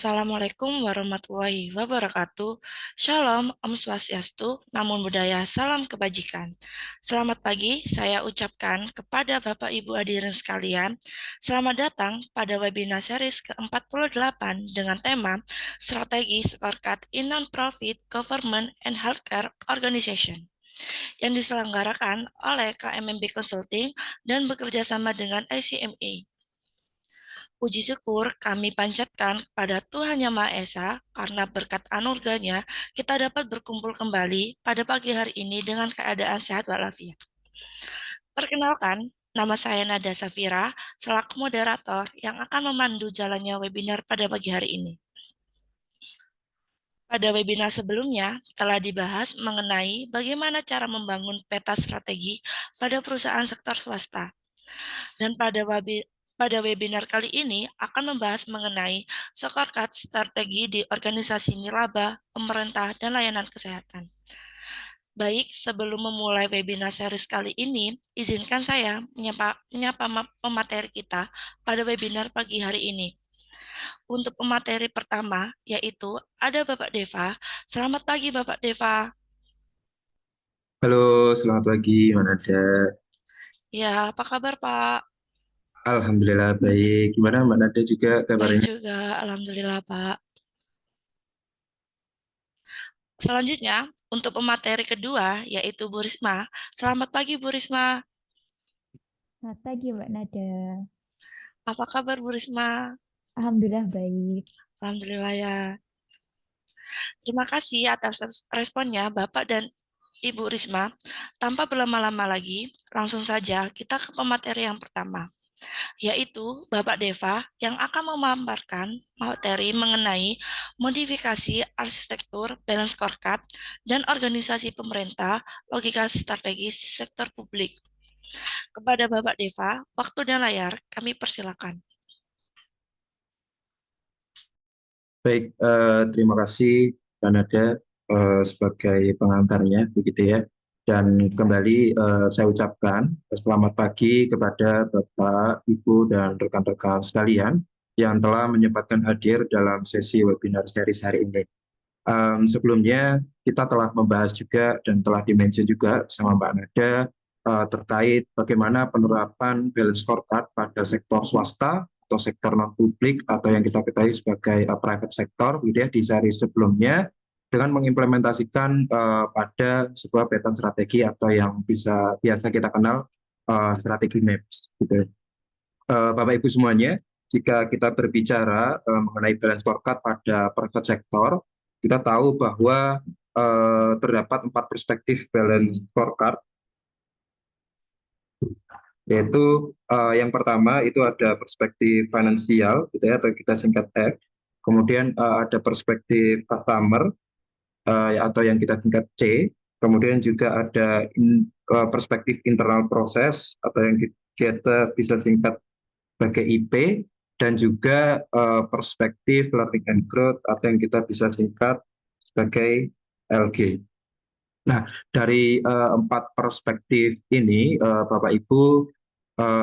Assalamualaikum warahmatullahi wabarakatuh. Shalom, Om Swastiastu, Namo Buddhaya, salam kebajikan. Selamat pagi, saya ucapkan kepada Bapak Ibu hadirin sekalian. Selamat datang pada webinar series ke-48 dengan tema Strategi Scorecard in Non-Profit Government and Healthcare Organization yang diselenggarakan oleh KMMB Consulting dan bekerja sama dengan ICMA. Puji syukur kami panjatkan kepada Tuhan Yang Maha Esa karena berkat anugerahnya kita dapat berkumpul kembali pada pagi hari ini dengan keadaan sehat walafiat. Perkenalkan, nama saya Nada Safira selaku moderator yang akan memandu jalannya webinar pada pagi hari ini. Pada webinar sebelumnya telah dibahas mengenai bagaimana cara membangun peta strategi pada perusahaan sektor swasta. Dan pada webinar kali ini akan membahas mengenai scorecard strategi di organisasi nirlaba, pemerintah, dan layanan kesehatan. Baik, sebelum memulai webinar series kali ini, izinkan saya menyapa pemateri kita pada webinar pagi hari ini. Untuk pemateri pertama, yaitu ada Bapak Deva. Selamat pagi Bapak Deva. Halo, selamat pagi, Manada. Ya, apa kabar Pak? Alhamdulillah baik. Gimana Mbak Nada juga Baik kabarnya? juga, Alhamdulillah Pak. Selanjutnya, untuk pemateri kedua, yaitu Bu Risma. Selamat pagi, Bu Risma. Selamat pagi, Mbak Nada. Apa kabar, Bu Risma? Alhamdulillah baik. Alhamdulillah ya. Terima kasih atas responnya, Bapak dan Ibu Risma. Tanpa berlama-lama lagi, langsung saja kita ke pemateri yang pertama, yaitu Bapak Deva yang akan memaparkan materi mengenai modifikasi arsitektur balance scorecard dan organisasi pemerintah logika strategis di sektor publik. Kepada Bapak Deva, waktu dan layar kami persilakan. Baik, terima kasih Mbak Nada sebagai pengantarnya, begitu ya. Dan kembali saya ucapkan selamat pagi kepada Bapak, Ibu, dan rekan-rekan sekalian yang telah menyempatkan hadir dalam sesi webinar series hari ini. Sebelumnya kita telah membahas juga dan telah dimention juga sama Mbak Nada terkait bagaimana penerapan balance scorecard pada sektor swasta atau sektor non publik atau yang kita ketahui sebagai private sector gitu ya di seri sebelumnya dengan mengimplementasikan pada sebuah peta strategi atau yang biasa kita kenal strategi MAPS gitu. Bapak Ibu semuanya, jika kita berbicara mengenai balance scorecard pada private sector, kita tahu bahwa terdapat 4 perspektif balance scorecard, yaitu yang pertama itu ada perspektif finansial, gitu ya, atau kita singkat F. Kemudian ada perspektif customer, atau yang kita singkat C. Kemudian juga ada perspektif internal proses, atau yang kita bisa singkat sebagai IP, dan juga perspektif learning and growth atau yang kita bisa singkat sebagai LG. Nah, dari 4 perspektif ini, Bapak Ibu,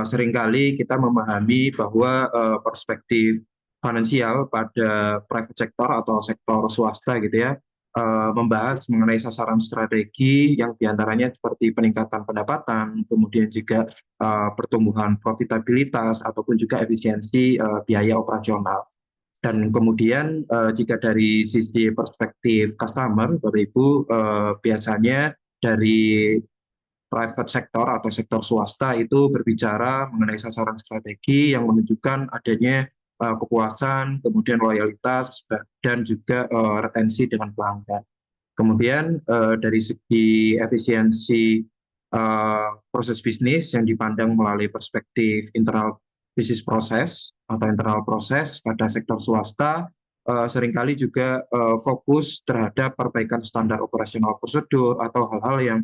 seringkali kita memahami bahwa perspektif finansial pada private sector atau sektor swasta gitu ya, membahas mengenai sasaran strategi yang diantaranya seperti peningkatan pendapatan, kemudian juga pertumbuhan profitabilitas ataupun juga efisiensi biaya operasional. Dan kemudian jika dari sisi perspektif customer, Bapak Ibu, biasanya dari private sector atau sektor swasta itu berbicara mengenai sasaran strategi yang menunjukkan adanya kepuasan, kemudian loyalitas, dan juga retensi dengan pelanggan. Kemudian dari segi efisiensi proses bisnis yang dipandang melalui perspektif internal bisnis proses atau internal proses pada sektor swasta, seringkali juga fokus terhadap perbaikan standar operasional prosedur atau hal-hal yang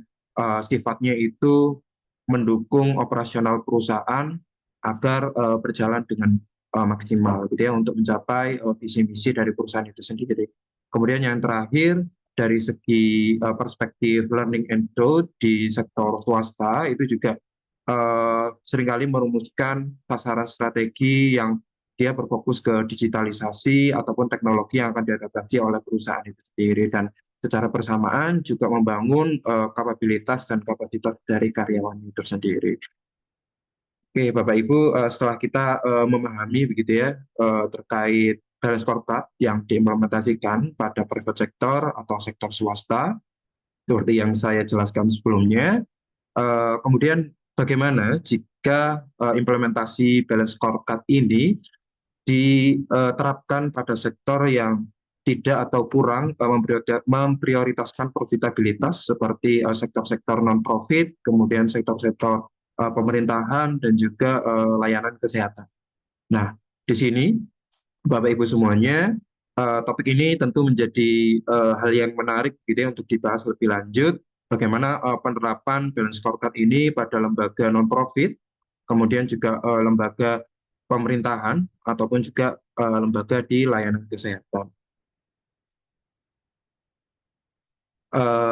sifatnya itu mendukung operasional perusahaan agar berjalan dengan maksimal gitu ya untuk mencapai visi misi dari perusahaan itu sendiri. Kemudian yang terakhir dari segi perspektif learning and growth di sektor swasta itu juga seringkali merumuskan sasaran strategi yang dia berfokus ke digitalisasi ataupun teknologi yang akan diadaptasi oleh perusahaan itu sendiri, dan secara bersamaan juga membangun kapabilitas dan kapasitas dari karyawan itu sendiri. Oke, Bapak Ibu, setelah kita memahami begitu ya terkait balance scorecard yang diimplementasikan pada private sector atau sektor swasta, seperti yang saya jelaskan sebelumnya, kemudian bagaimana jika implementasi balance scorecard ini diterapkan pada sektor yang tidak atau kurang memprioritaskan profitabilitas seperti sektor-sektor non-profit, kemudian sektor-sektor pemerintahan, dan juga layanan kesehatan. Nah, di sini Bapak Ibu semuanya, topik ini tentu menjadi hal yang menarik gitu ya untuk dibahas lebih lanjut. Bagaimana penerapan balance scorecard ini pada lembaga non-profit, kemudian juga lembaga pemerintahan, ataupun juga lembaga di layanan kesehatan.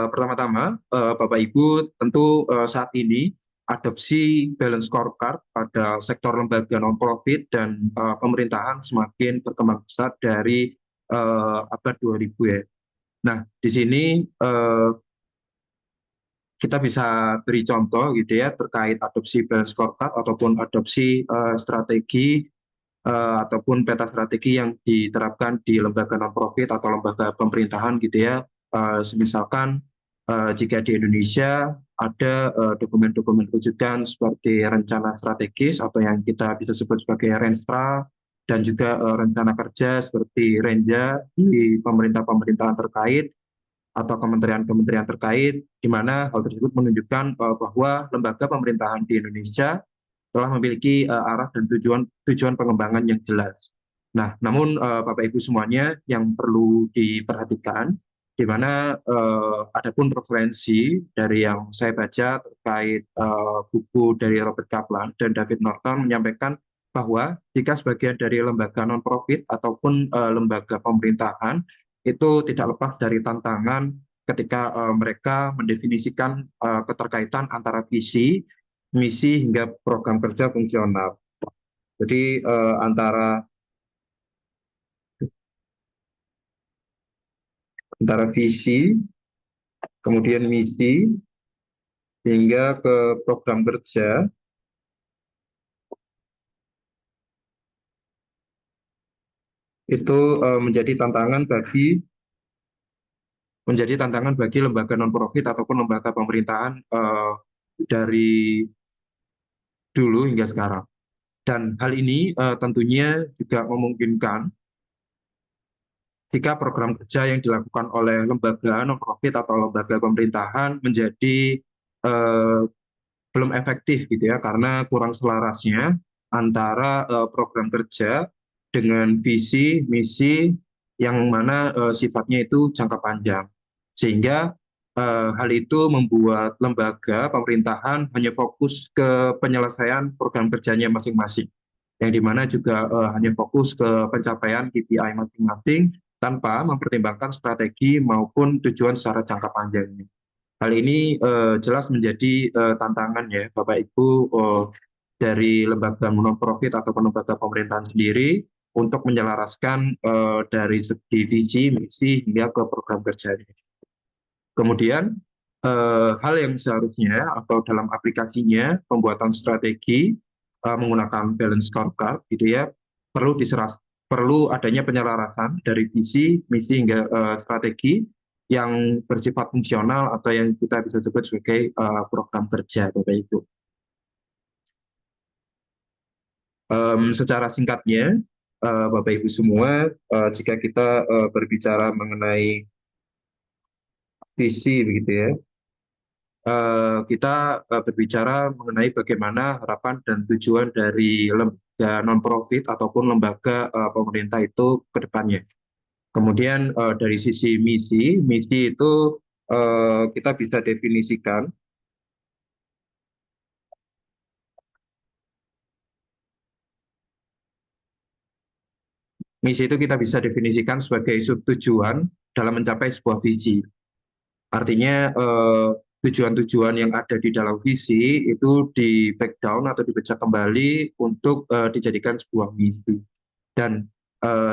Pertama-tama, Bapak Ibu, tentu saat ini adopsi balance scorecard pada sektor lembaga non-profit dan pemerintahan semakin berkembang pesat dari abad 2000 ya. Nah, di sini kita bisa beri contoh gitu ya terkait adopsi balance scorecard ataupun adopsi strategi ataupun peta strategi yang diterapkan di lembaga non-profit atau lembaga pemerintahan gitu ya. Misalkan jika di Indonesia ada dokumen-dokumen rujukan seperti rencana strategis atau yang kita bisa sebut sebagai Renstra, dan juga rencana kerja seperti Renja di pemerintah-pemerintahan terkait atau kementerian-kementerian terkait, di mana hal tersebut menunjukkan bahwa lembaga pemerintahan di Indonesia telah memiliki arah dan tujuan pengembangan yang jelas. Nah, namun Bapak Ibu semuanya yang perlu diperhatikan, di mana adapun referensi dari yang saya baca terkait buku dari Robert Kaplan dan David Norton menyampaikan bahwa jika sebagian dari lembaga non-profit ataupun lembaga pemerintahan itu tidak lepas dari tantangan ketika mereka mendefinisikan keterkaitan antara visi, misi, hingga program kerja fungsional. Jadi antara visi, kemudian misi, hingga ke program kerja, itu menjadi tantangan bagi lembaga non-profit ataupun lembaga pemerintahan dari dulu hingga sekarang. Dan hal ini tentunya juga memungkinkan jika program kerja yang dilakukan oleh lembaga non-profit atau lembaga pemerintahan menjadi belum efektif gitu ya, karena kurang selarasnya antara program kerja dengan visi, misi yang mana sifatnya itu jangka panjang. Sehingga hal itu membuat lembaga pemerintahan hanya fokus ke penyelesaian program kerjanya masing-masing, yang dimana juga hanya fokus ke pencapaian KPI masing-masing tanpa mempertimbangkan strategi maupun tujuan secara jangka panjangnya. Hal ini jelas menjadi tantangan ya Bapak Ibu dari lembaga non-profit atau lembaga pemerintahan sendiri untuk menyelaraskan dari segi visi, misi, hingga ke program kerjanya. Kemudian hal yang seharusnya atau dalam aplikasinya pembuatan strategi menggunakan balance scorecard gitu ya, perlu adanya penyelarasan dari visi, misi, hingga strategi yang bersifat fungsional atau yang kita bisa sebut sebagai program kerja Bapak Ibu. Secara singkatnya Bapak Ibu semua, jika kita berbicara mengenai visi begitu ya, kita berbicara mengenai bagaimana harapan dan tujuan dari lembaga non-profit ataupun lembaga pemerintah itu ke depannya. Kemudian dari sisi misi itu kita bisa definisikan. Misi itu kita bisa definisikan sebagai subtujuan dalam mencapai sebuah visi. Artinya tujuan-tujuan yang ada di dalam visi itu di breakdown atau dipecah kembali untuk dijadikan sebuah misi. Dan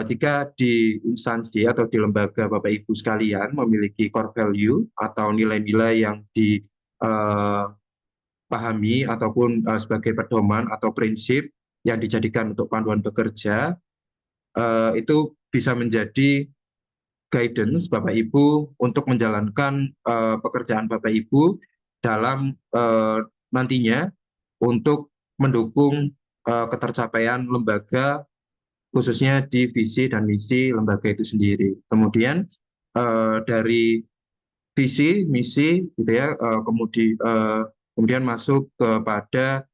jika di instansi atau di lembaga Bapak Ibu sekalian memiliki core value atau nilai-nilai yang dipahami ataupun sebagai pedoman atau prinsip yang dijadikan untuk panduan bekerja, itu bisa menjadi guidance Bapak Ibu untuk menjalankan pekerjaan Bapak Ibu dalam nantinya untuk mendukung ketercapaian lembaga, khususnya di visi dan misi lembaga itu sendiri. Kemudian dari visi, misi, gitu ya, kemudian masuk kepada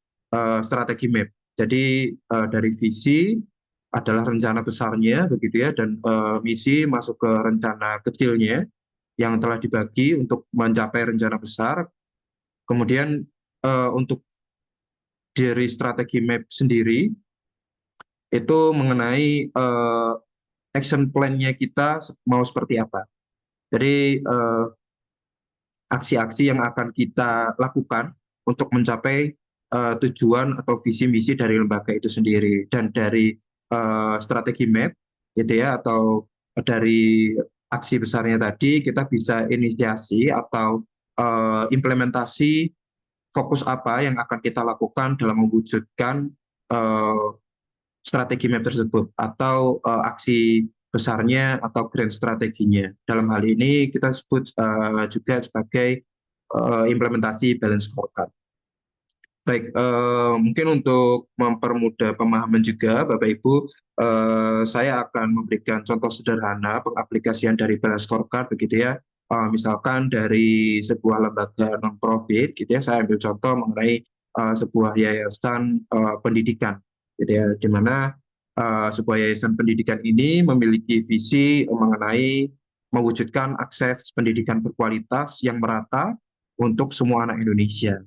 strategi map. Jadi dari visi adalah rencana besarnya, begitu ya, dan misi masuk ke rencana kecilnya yang telah dibagi untuk mencapai rencana besar. Kemudian untuk dari strategi map sendiri itu mengenai action plan-nya kita mau seperti apa. Jadi aksi-aksi yang akan kita lakukan untuk mencapai tujuan atau visi misi dari lembaga itu sendiri. Dan dari strategi map gitu ya, atau dari aksi besarnya tadi kita bisa inisiasi atau implementasi fokus apa yang akan kita lakukan dalam mewujudkan eh, strategi map tersebut atau aksi besarnya atau grand strateginya. Dalam hal ini kita sebut juga sebagai implementasi balance scorecard. Baik, mungkin untuk mempermudah pemahaman juga, Bapak Ibu, saya akan memberikan contoh sederhana pengaplikasian dari balance scorecard, begitu ya. Misalkan dari sebuah lembaga non-profit, gitu ya, saya ambil contoh mengenai sebuah yayasan pendidikan, gitu ya, di mana sebuah yayasan pendidikan ini memiliki visi mengenai mewujudkan akses pendidikan berkualitas yang merata untuk semua anak Indonesia.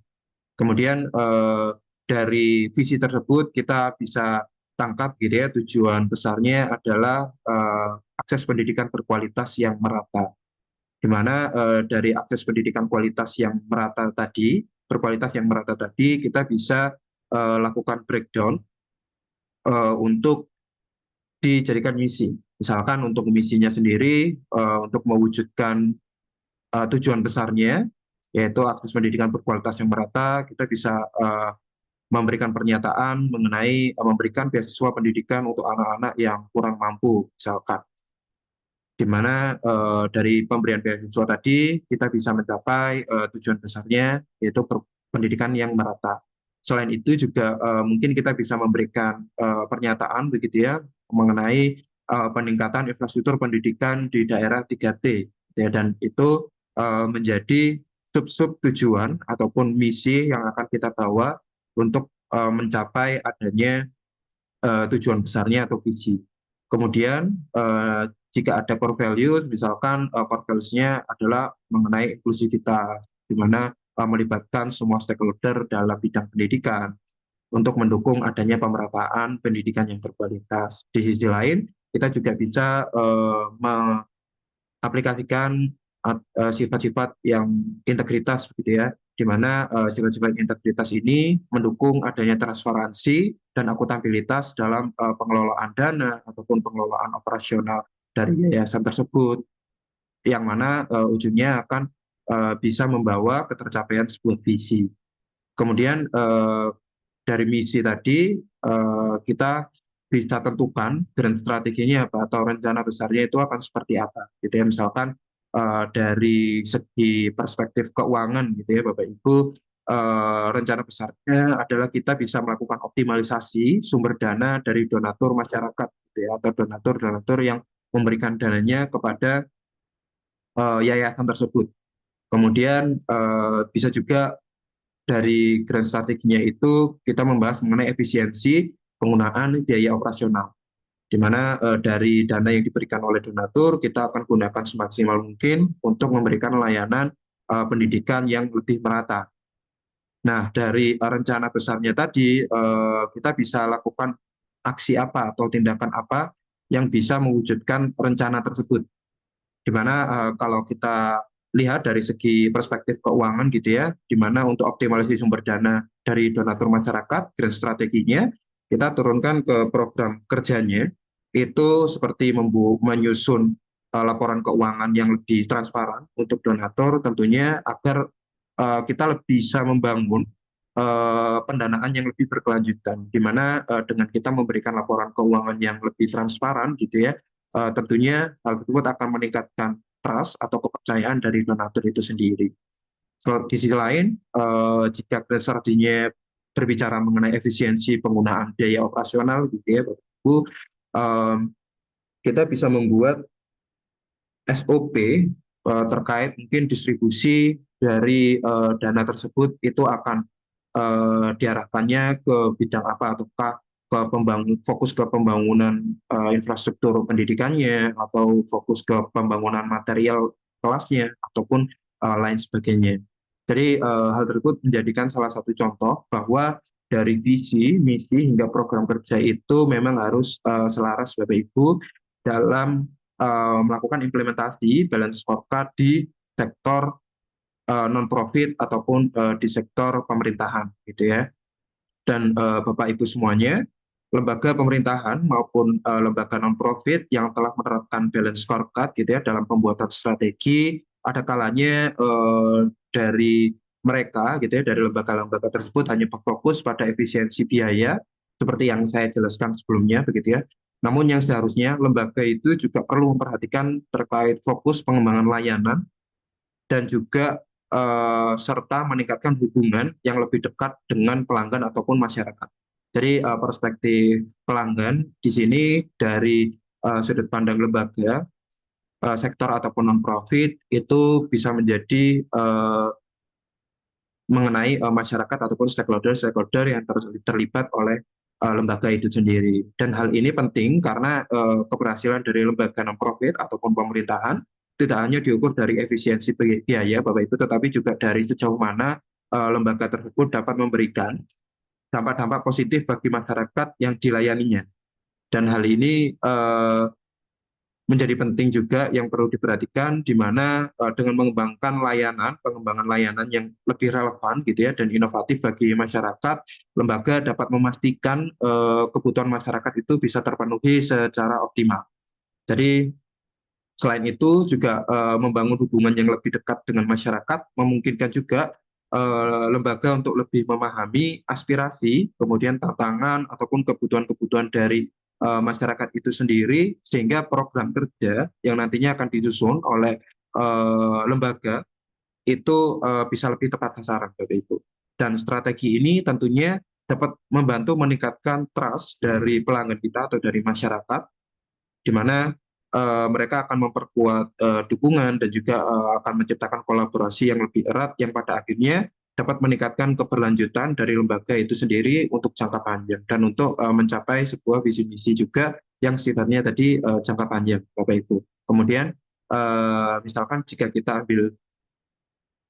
Kemudian dari visi tersebut kita bisa tangkap gitu ya, tujuan besarnya adalah akses pendidikan berkualitas yang merata. Di mana dari akses pendidikan kualitas yang merata tadi, berkualitas yang merata tadi, kita bisa lakukan breakdown untuk dijadikan misi. Misalkan untuk misinya sendiri, untuk mewujudkan tujuan besarnya, yaitu akses pendidikan berkualitas yang merata, kita bisa memberikan pernyataan mengenai memberikan beasiswa pendidikan untuk anak-anak yang kurang mampu, misalkan. Di mana dari pemberian beasiswa tadi kita bisa mencapai tujuan besarnya, yaitu pendidikan yang merata. Selain itu juga mungkin kita bisa memberikan pernyataan begitu ya mengenai peningkatan infrastruktur pendidikan di daerah 3T, ya, dan itu menjadi sub-sub tujuan ataupun misi yang akan kita bawa untuk mencapai adanya tujuan besarnya atau visi. Kemudian jika ada core values, misalkan core values-nya adalah mengenai inklusivitas, di mana melibatkan semua stakeholder dalam bidang pendidikan untuk mendukung adanya pemerataan pendidikan yang berkualitas. Di sisi lain, kita juga bisa aplikasikan sifat-sifat yang integritas begitu ya, di mana sifat-sifat integritas ini mendukung adanya transparansi dan akuntabilitas dalam pengelolaan dana ataupun pengelolaan operasional dari yayasan tersebut, yang mana ujungnya akan bisa membawa ketercapaian sebuah visi. Kemudian dari misi tadi kita bisa tentukan grand strateginya apa atau rencana besarnya itu akan seperti apa, gitu ya. Misalkan dari segi perspektif keuangan, gitu ya, Bapak Ibu, rencana besarnya adalah kita bisa melakukan optimalisasi sumber dana dari donatur masyarakat, gitu ya, atau donatur-donatur yang memberikan dananya kepada yayasan tersebut. Kemudian bisa juga dari grand strateginya itu kita membahas mengenai efisiensi penggunaan biaya operasional, di mana dari dana yang diberikan oleh donatur kita akan gunakan semaksimal mungkin untuk memberikan layanan pendidikan yang lebih merata. Nah, dari rencana besarnya tadi kita bisa lakukan aksi apa atau tindakan apa yang bisa mewujudkan rencana tersebut. Di mana kalau kita lihat dari segi perspektif keuangan gitu ya, di mana untuk optimalisasi sumber dana dari donatur masyarakat, grand strateginya, kita turunkan ke program kerjanya, itu seperti menyusun laporan keuangan yang lebih transparan untuk donatur tentunya agar kita bisa membangun pendanaan yang lebih berkelanjutan, di mana dengan kita memberikan laporan keuangan yang lebih transparan gitu ya, tentunya hal tersebut akan meningkatkan trust atau kepercayaan dari donatur itu sendiri. Kalau di sisi lain, jika strateginya berbicara mengenai efisiensi penggunaan biaya operasional gitu ya, Bapak Ibu, em, kita bisa membuat SOP terkait mungkin distribusi dari dana tersebut itu akan diarahkannya ke bidang apa, ataukah fokus ke pembangunan infrastruktur pendidikannya atau fokus ke pembangunan material kelasnya ataupun lain sebagainya. Jadi hal tersebut menjadikan salah satu contoh bahwa dari visi, misi hingga program kerja itu memang harus selaras Bapak Ibu dalam melakukan implementasi balance scorecard di sektor non-profit ataupun di sektor pemerintahan gitu ya. Dan Bapak Ibu semuanya, lembaga pemerintahan maupun lembaga non-profit yang telah menerapkan balance scorecard gitu ya dalam pembuatan strategi, ada kalanya dari mereka gitu ya, dari lembaga-lembaga tersebut hanya berfokus pada efisiensi biaya seperti yang saya jelaskan sebelumnya begitu ya. Namun yang seharusnya lembaga itu juga perlu memperhatikan terkait fokus pengembangan layanan dan juga serta meningkatkan hubungan yang lebih dekat dengan pelanggan ataupun masyarakat. Jadi perspektif pelanggan di sini dari sudut pandang lembaga, sektor ataupun non-profit itu bisa menjadi mengenai masyarakat ataupun stakeholder yang terlibat oleh lembaga itu sendiri. Dan hal ini penting karena keberhasilan dari lembaga non-profit ataupun pemerintahan tidak hanya diukur dari efisiensi biaya, Bapak Ibu, tetapi juga dari sejauh mana lembaga tersebut dapat memberikan dampak-dampak positif bagi masyarakat yang dilayaninya. Dan hal ini menjadi penting juga yang perlu diperhatikan di mana dengan mengembangkan pengembangan layanan yang lebih relevan gitu ya dan inovatif bagi masyarakat, lembaga dapat memastikan kebutuhan masyarakat itu bisa terpenuhi secara optimal. Jadi selain itu juga membangun hubungan yang lebih dekat dengan masyarakat memungkinkan juga lembaga untuk lebih memahami aspirasi, kemudian tantangan ataupun kebutuhan-kebutuhan dari masyarakat itu sendiri, sehingga program kerja yang nantinya akan disusun oleh lembaga itu bisa lebih tepat sasaran, Bapak Ibu. Dan strategi ini tentunya dapat membantu meningkatkan trust dari pelanggan kita atau dari masyarakat, di mana mereka akan memperkuat dukungan dan juga akan menciptakan kolaborasi yang lebih erat yang pada akhirnya dapat meningkatkan keberlanjutan dari lembaga itu sendiri untuk jangka panjang dan untuk mencapai sebuah visi misi juga yang sifatnya tadi jangka panjang, Bapak Ibu. Kemudian misalkan jika kita ambil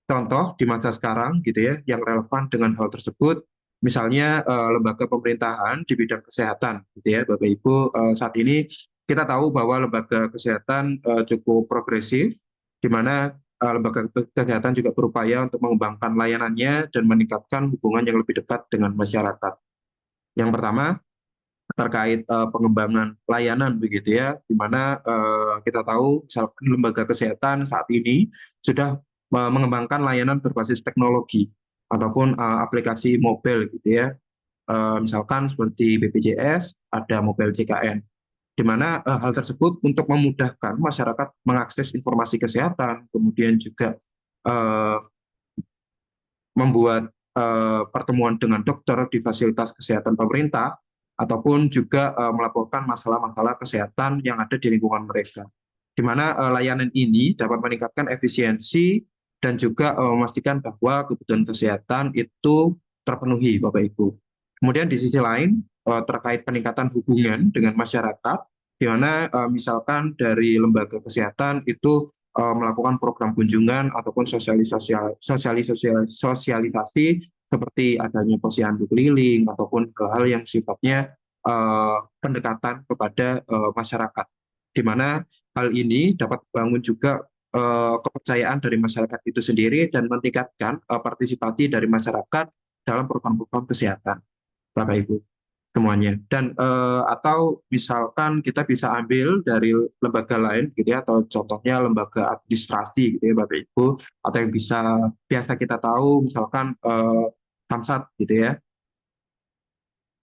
contoh di masa sekarang gitu ya yang relevan dengan hal tersebut, misalnya lembaga pemerintahan di bidang kesehatan gitu ya Bapak Ibu. Saat ini kita tahu bahwa lembaga kesehatan cukup progresif, di mana lembaga kesehatan juga berupaya untuk mengembangkan layanannya dan meningkatkan hubungan yang lebih dekat dengan masyarakat. Yang pertama terkait pengembangan layanan begitu ya, di mana kita tahu misalkan lembaga kesehatan saat ini sudah mengembangkan layanan berbasis teknologi ataupun aplikasi mobile gitu ya. Misalkan seperti BPJS ada mobile JKN, di mana hal tersebut untuk memudahkan masyarakat mengakses informasi kesehatan, kemudian juga eh, membuat pertemuan dengan dokter di fasilitas kesehatan pemerintah, ataupun juga melaporkan masalah-masalah kesehatan yang ada di lingkungan mereka. Di mana layanan ini dapat meningkatkan efisiensi dan juga memastikan bahwa kebutuhan kesehatan itu terpenuhi, Bapak Ibu. Kemudian di sisi lain, terkait peningkatan hubungan dengan masyarakat, di mana misalkan dari lembaga kesehatan itu melakukan program kunjungan ataupun sosialisasi seperti adanya posyandu keliling ataupun hal yang sifatnya pendekatan kepada masyarakat, di mana hal ini dapat bangun juga kepercayaan dari masyarakat itu sendiri dan meningkatkan partisipasi dari masyarakat dalam program-program kesehatan, Bapak Ibu. semuanya. Dan atau misalkan kita bisa ambil dari lembaga lain gitu ya, atau contohnya lembaga administrasi gitu ya Bapak Ibu, atau yang biasa kita tahu misalkan Samsat gitu ya.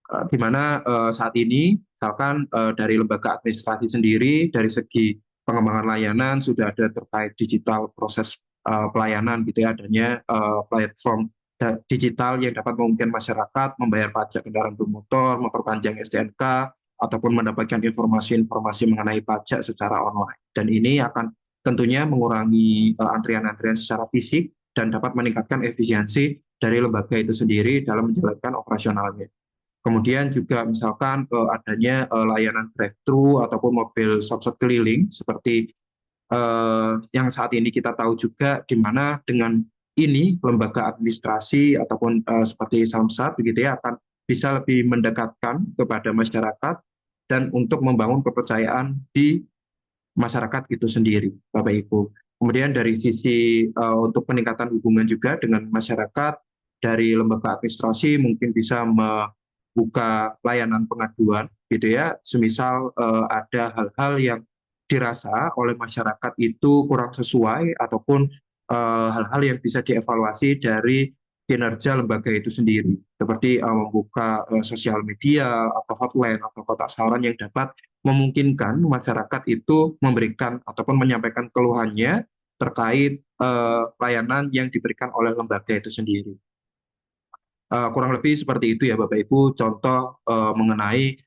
Di mana saat ini misalkan dari lembaga administrasi sendiri dari segi pengembangan layanan sudah ada terkait digital proses pelayanan gitu ya, adanya platform digital yang dapat memungkinkan masyarakat membayar pajak kendaraan bermotor, memperpanjang STNK, ataupun mendapatkan informasi-informasi mengenai pajak secara online. Dan ini akan tentunya mengurangi antrian-antrian secara fisik dan dapat meningkatkan efisiensi dari lembaga itu sendiri dalam menjalankan operasionalnya. Kemudian juga misalkan adanya layanan drive-thru ataupun mobil shop-shop keliling seperti yang saat ini kita tahu juga, di mana dengan ini lembaga administrasi ataupun seperti Samsat begitu ya akan bisa lebih mendekatkan kepada masyarakat dan untuk membangun kepercayaan di masyarakat itu sendiri, Bapak Ibu. Kemudian dari sisi untuk peningkatan hubungan juga dengan masyarakat, dari lembaga administrasi mungkin bisa membuka layanan pengaduan gitu ya, semisal ada hal-hal yang dirasa oleh masyarakat itu kurang sesuai ataupun hal-hal yang bisa dievaluasi dari kinerja lembaga itu sendiri, seperti membuka sosial media atau hotline atau kotak saran yang dapat memungkinkan masyarakat itu memberikan ataupun menyampaikan keluhannya terkait layanan yang diberikan oleh lembaga itu sendiri. Kurang lebih seperti itu ya Bapak Ibu, contoh mengenai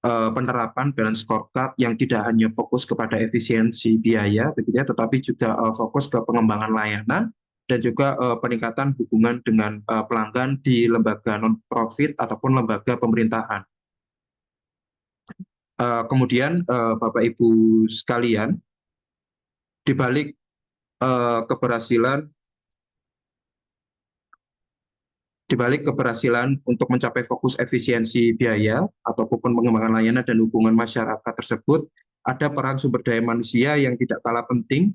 penerapan balance scorecard yang tidak hanya fokus kepada efisiensi biaya, begitu ya, tetapi juga fokus ke pengembangan layanan dan juga peningkatan hubungan dengan pelanggan di lembaga non-profit ataupun lembaga pemerintahan. Kemudian Bapak Ibu sekalian, di balik keberhasilan untuk mencapai fokus efisiensi biaya ataupun pengembangan layanan dan hubungan masyarakat tersebut, ada peran sumber daya manusia yang tidak kalah penting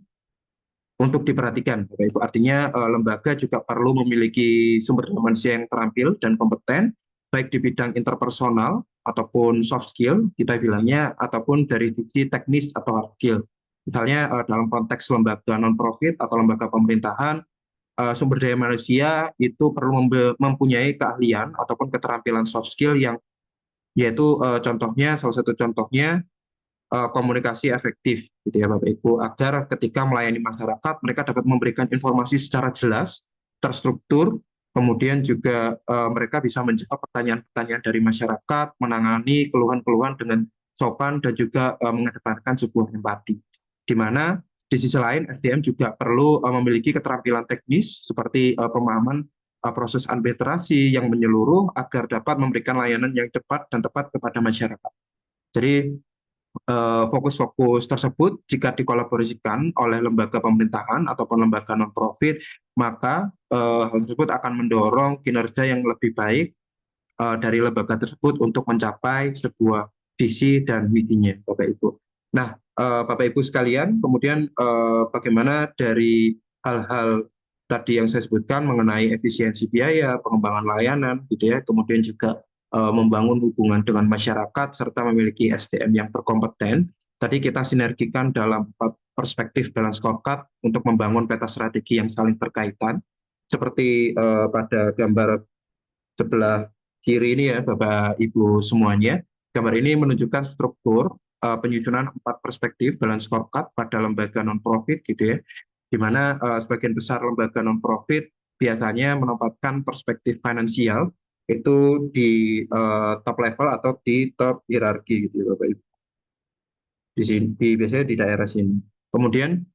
untuk diperhatikan, Bapak Ibu. Artinya lembaga juga perlu memiliki sumber daya manusia yang terampil dan kompeten, baik di bidang interpersonal ataupun soft skill, kita bilangnya, ataupun dari sisi teknis atau hard skill. Misalnya dalam konteks lembaga non-profit atau lembaga pemerintahan, sumber daya manusia itu perlu mempunyai keahlian ataupun keterampilan soft skill yang yaitu salah satu contohnya komunikasi efektif gitu ya Bapak Ibu, agar ketika melayani masyarakat mereka dapat memberikan informasi secara jelas, terstruktur, kemudian juga mereka bisa menjawab pertanyaan-pertanyaan dari masyarakat, menangani keluhan-keluhan dengan sopan dan juga mengedepankan sebuah empati. Di mana di sisi lain SDM juga perlu memiliki keterampilan teknis seperti pemahaman proses administrasi yang menyeluruh agar dapat memberikan layanan yang cepat dan tepat kepada masyarakat. Jadi fokus-fokus tersebut jika dikolaborasikan oleh lembaga pemerintahan ataupun lembaga non-profit, maka hal tersebut akan mendorong kinerja yang lebih baik dari lembaga tersebut untuk mencapai sebuah visi dan misinya, Bapak Ibu. Nah, Bapak Ibu sekalian, kemudian bagaimana dari hal-hal tadi yang saya sebutkan mengenai efisiensi biaya, pengembangan layanan, gitu ya, kemudian juga membangun hubungan dengan masyarakat serta memiliki SDM yang berkompeten. Tadi kita sinergikan dalam perspektif balance scorecard untuk membangun peta strategi yang saling berkaitan. Seperti pada gambar sebelah kiri ini ya Bapak Ibu semuanya. Gambar ini menunjukkan struktur penyusunan 4 perspektif balance scorecard pada lembaga non-profit gitu ya. Di mana sebagian besar lembaga non-profit biasanya menempatkan perspektif finansial itu di top level atau di top hierarki gitu ya Bapak Ibu. Di sini biasanya di daerah sini. Kemudian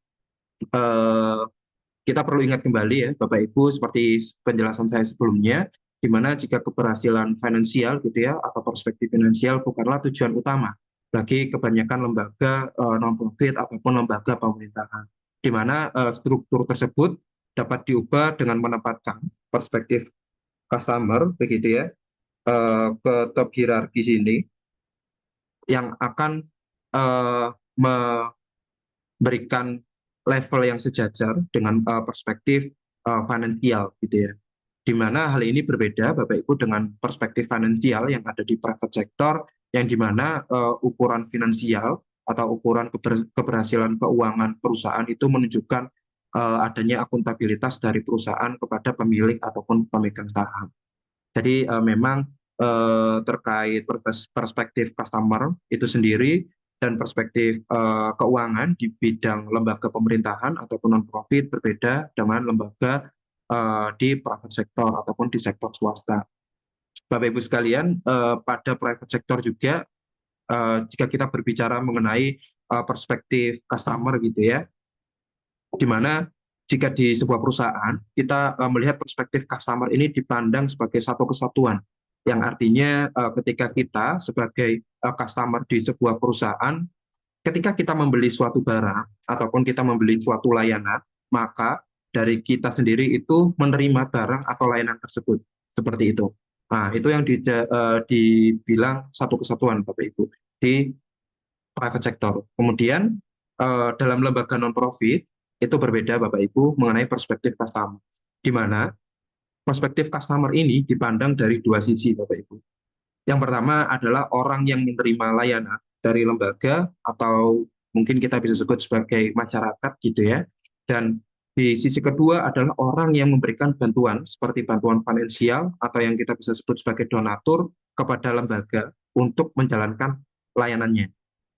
kita perlu ingat kembali ya Bapak Ibu seperti penjelasan saya sebelumnya, di mana jika keberhasilan finansial gitu ya atau perspektif finansial bukanlah tujuan utama bagi kebanyakan lembaga non-profit ataupun lembaga pemerintahan, di mana struktur tersebut dapat diubah dengan menempatkan perspektif customer begitu ya ke top hierarki sini yang akan memberikan level yang sejajar dengan perspektif finansial gitu ya. di mana hal ini berbeda Bapak Ibu dengan perspektif finansial yang ada di private sector, yang di mana ukuran finansial atau ukuran keberhasilan keuangan perusahaan itu menunjukkan adanya akuntabilitas dari perusahaan kepada pemilik ataupun pemegang saham. Jadi memang terkait perspektif customer itu sendiri dan perspektif keuangan di bidang lembaga pemerintahan ataupun non-profit berbeda dengan lembaga di private sector ataupun di sektor swasta. Bapak Ibu sekalian, pada private sector juga jika kita berbicara mengenai perspektif customer gitu ya, di mana jika di sebuah perusahaan kita melihat perspektif customer ini dipandang sebagai satu kesatuan, yang artinya ketika kita sebagai customer di sebuah perusahaan, ketika kita membeli suatu barang ataupun kita membeli suatu layanan, maka dari kita sendiri itu menerima barang atau layanan tersebut, seperti itu. Nah, itu yang dibilang satu kesatuan, Bapak Ibu, di private sector. Kemudian dalam lembaga non-profit itu berbeda, Bapak Ibu, mengenai perspektif customer, di mana perspektif customer ini dipandang dari dua sisi, Bapak Ibu. Yang pertama adalah orang yang menerima layanan dari lembaga atau mungkin kita bisa sebut sebagai masyarakat gitu ya. Dan di sisi kedua adalah orang yang memberikan bantuan seperti bantuan finansial atau yang kita bisa sebut sebagai donatur kepada lembaga untuk menjalankan layanannya.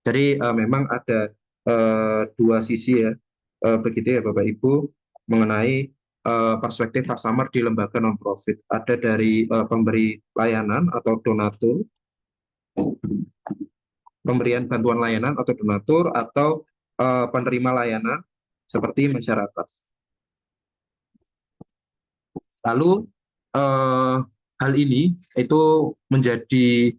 Jadi memang ada dua sisi ya, begitu ya Bapak Ibu, mengenai perspektif customer di lembaga non-profit. Ada dari pemberi layanan atau donatur, pemberian bantuan layanan atau donatur, atau penerima layanan seperti masyarakat. Lalu hal ini itu menjadi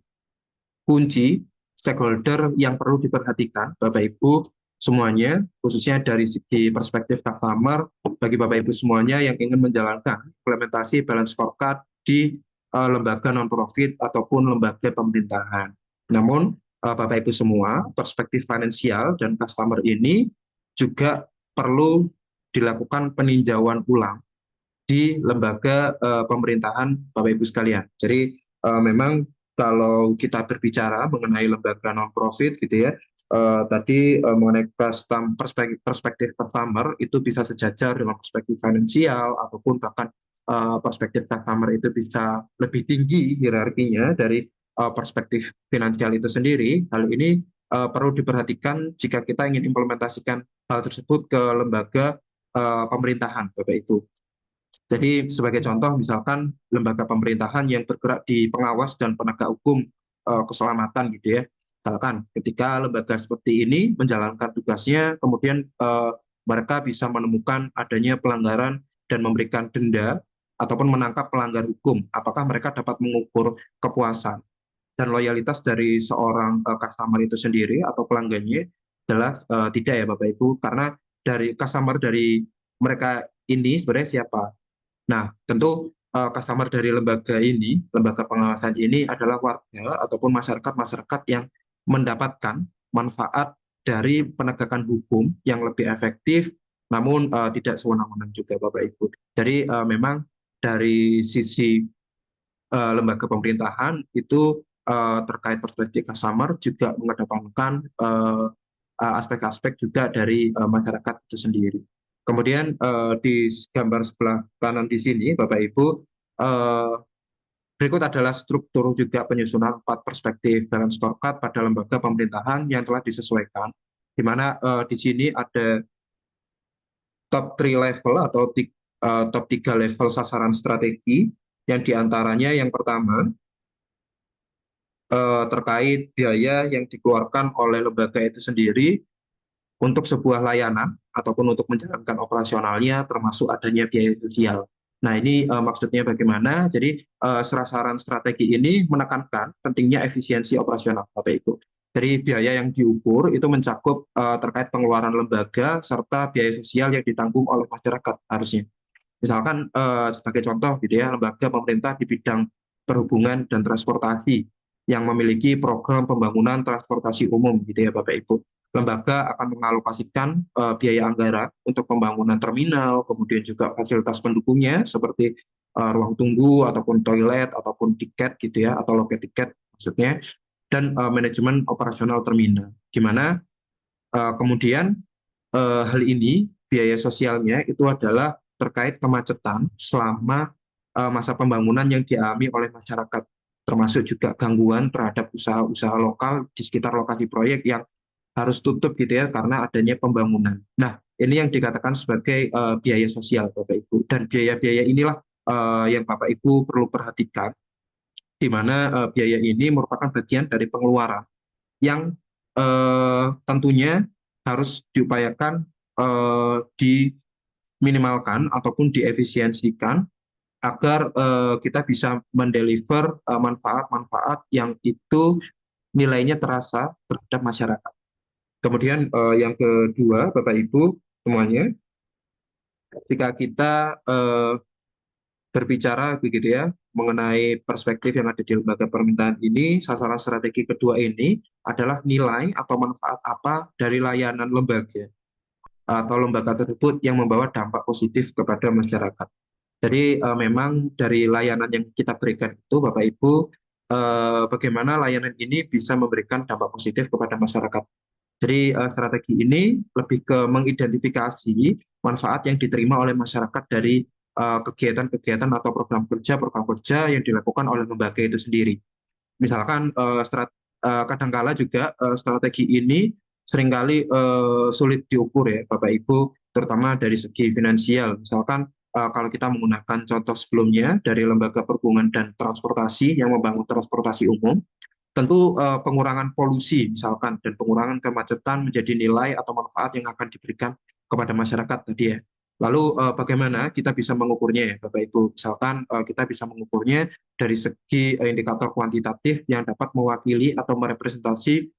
kunci stakeholder yang perlu diperhatikan Bapak Ibu semuanya, khususnya dari segi perspektif customer, bagi Bapak Ibu semuanya yang ingin menjalankan implementasi balance scorecard di lembaga non-profit ataupun lembaga pemerintahan. Namun Bapak Ibu semua, perspektif finansial dan customer ini juga perlu dilakukan peninjauan ulang di lembaga pemerintahan Bapak Ibu sekalian. Jadi memang kalau kita berbicara mengenai lembaga non-profit gitu ya, tadi mengenai perspektif customer itu bisa sejajar dengan perspektif finansial ataupun bahkan perspektif customer itu bisa lebih tinggi hierarkinya dari perspektif finansial itu sendiri. Hal ini perlu diperhatikan jika kita ingin implementasikan hal tersebut ke lembaga pemerintahan, Bapak Ibu. Jadi sebagai contoh misalkan lembaga pemerintahan yang bergerak di pengawas dan penegak hukum keselamatan gitu ya. Misalkan ketika lembaga seperti ini menjalankan tugasnya, kemudian mereka bisa menemukan adanya pelanggaran dan memberikan denda ataupun menangkap pelanggar hukum. Apakah mereka dapat mengukur kepuasan dan loyalitas dari seorang customer itu sendiri atau pelanggannya? Jelas tidak ya Bapak Ibu, karena dari customer dari mereka ini sebenarnya siapa? Nah, tentu customer dari lembaga ini, lembaga pengawasan ini adalah warga ataupun masyarakat-masyarakat yang mendapatkan manfaat dari penegakan hukum yang lebih efektif, namun tidak sewenang-wenang juga, Bapak Ibu. Jadi memang dari sisi lembaga pemerintahan itu terkait perspektif customer juga mengedepankan aspek-aspek juga dari masyarakat itu sendiri. Kemudian di gambar sebelah kanan di sini, Bapak Ibu, berikut adalah struktur juga penyusunan 4 perspektif balance scorecard pada lembaga pemerintahan yang telah disesuaikan, di mana di sini ada top 3 level atau top 3 level sasaran strategi, yang diantaranya yang pertama terkait biaya yang dikeluarkan oleh lembaga itu sendiri untuk sebuah layanan ataupun untuk menjalankan operasionalnya, termasuk adanya biaya sosial. Nah, ini maksudnya bagaimana? Jadi sasaran strategi ini menekankan pentingnya efisiensi operasional, Bapak Ibu. Jadi biaya yang diukur itu mencakup terkait pengeluaran lembaga serta biaya sosial yang ditanggung oleh masyarakat harusnya. Misalkan sebagai contoh gitu ya, lembaga pemerintah di bidang perhubungan dan transportasi yang memiliki program pembangunan transportasi umum gitu ya Bapak Ibu. Lembaga akan mengalokasikan biaya anggaran untuk pembangunan terminal, kemudian juga fasilitas pendukungnya seperti ruang tunggu ataupun toilet ataupun tiket gitu ya, atau loket tiket maksudnya, dan manajemen operasional terminal. Di mana kemudian hal ini biaya sosialnya itu adalah terkait kemacetan selama masa pembangunan yang dialami oleh masyarakat, termasuk juga gangguan terhadap usaha-usaha lokal di sekitar lokasi proyek yang harus tutup gitu ya karena adanya pembangunan. Nah, ini yang dikatakan sebagai biaya sosial Bapak Ibu, dan biaya-biaya inilah yang Bapak Ibu perlu perhatikan, di mana biaya ini merupakan bagian dari pengeluaran yang tentunya harus diupayakan diminimalkan ataupun diefisiensikan agar kita bisa mendeliver manfaat-manfaat yang itu nilainya terasa terhadap masyarakat. Kemudian yang kedua, Bapak Ibu semuanya, ketika kita berbicara begitu ya mengenai perspektif yang ada di lembaga pemerintahan ini, sasaran strategi kedua ini adalah nilai atau manfaat apa dari layanan lembaga atau lembaga tersebut yang membawa dampak positif kepada masyarakat. Jadi memang dari layanan yang kita berikan itu, Bapak Ibu, bagaimana layanan ini bisa memberikan dampak positif kepada masyarakat. Jadi strategi ini lebih ke mengidentifikasi manfaat yang diterima oleh masyarakat dari kegiatan-kegiatan atau program kerja yang dilakukan oleh lembaga itu sendiri. Misalkan kadangkala juga strategi ini seringkali sulit diukur ya Bapak Ibu, terutama dari segi finansial. Misalkan kalau kita menggunakan contoh sebelumnya dari Lembaga Perhubungan dan Transportasi yang membangun transportasi umum, tentu pengurangan polusi misalkan dan pengurangan kemacetan menjadi nilai atau manfaat yang akan diberikan kepada masyarakat tadi ya. Lalu bagaimana kita bisa mengukurnya ya Bapak Ibu? Misalkan kita bisa mengukurnya dari segi indikator kuantitatif yang dapat mewakili atau merepresentasi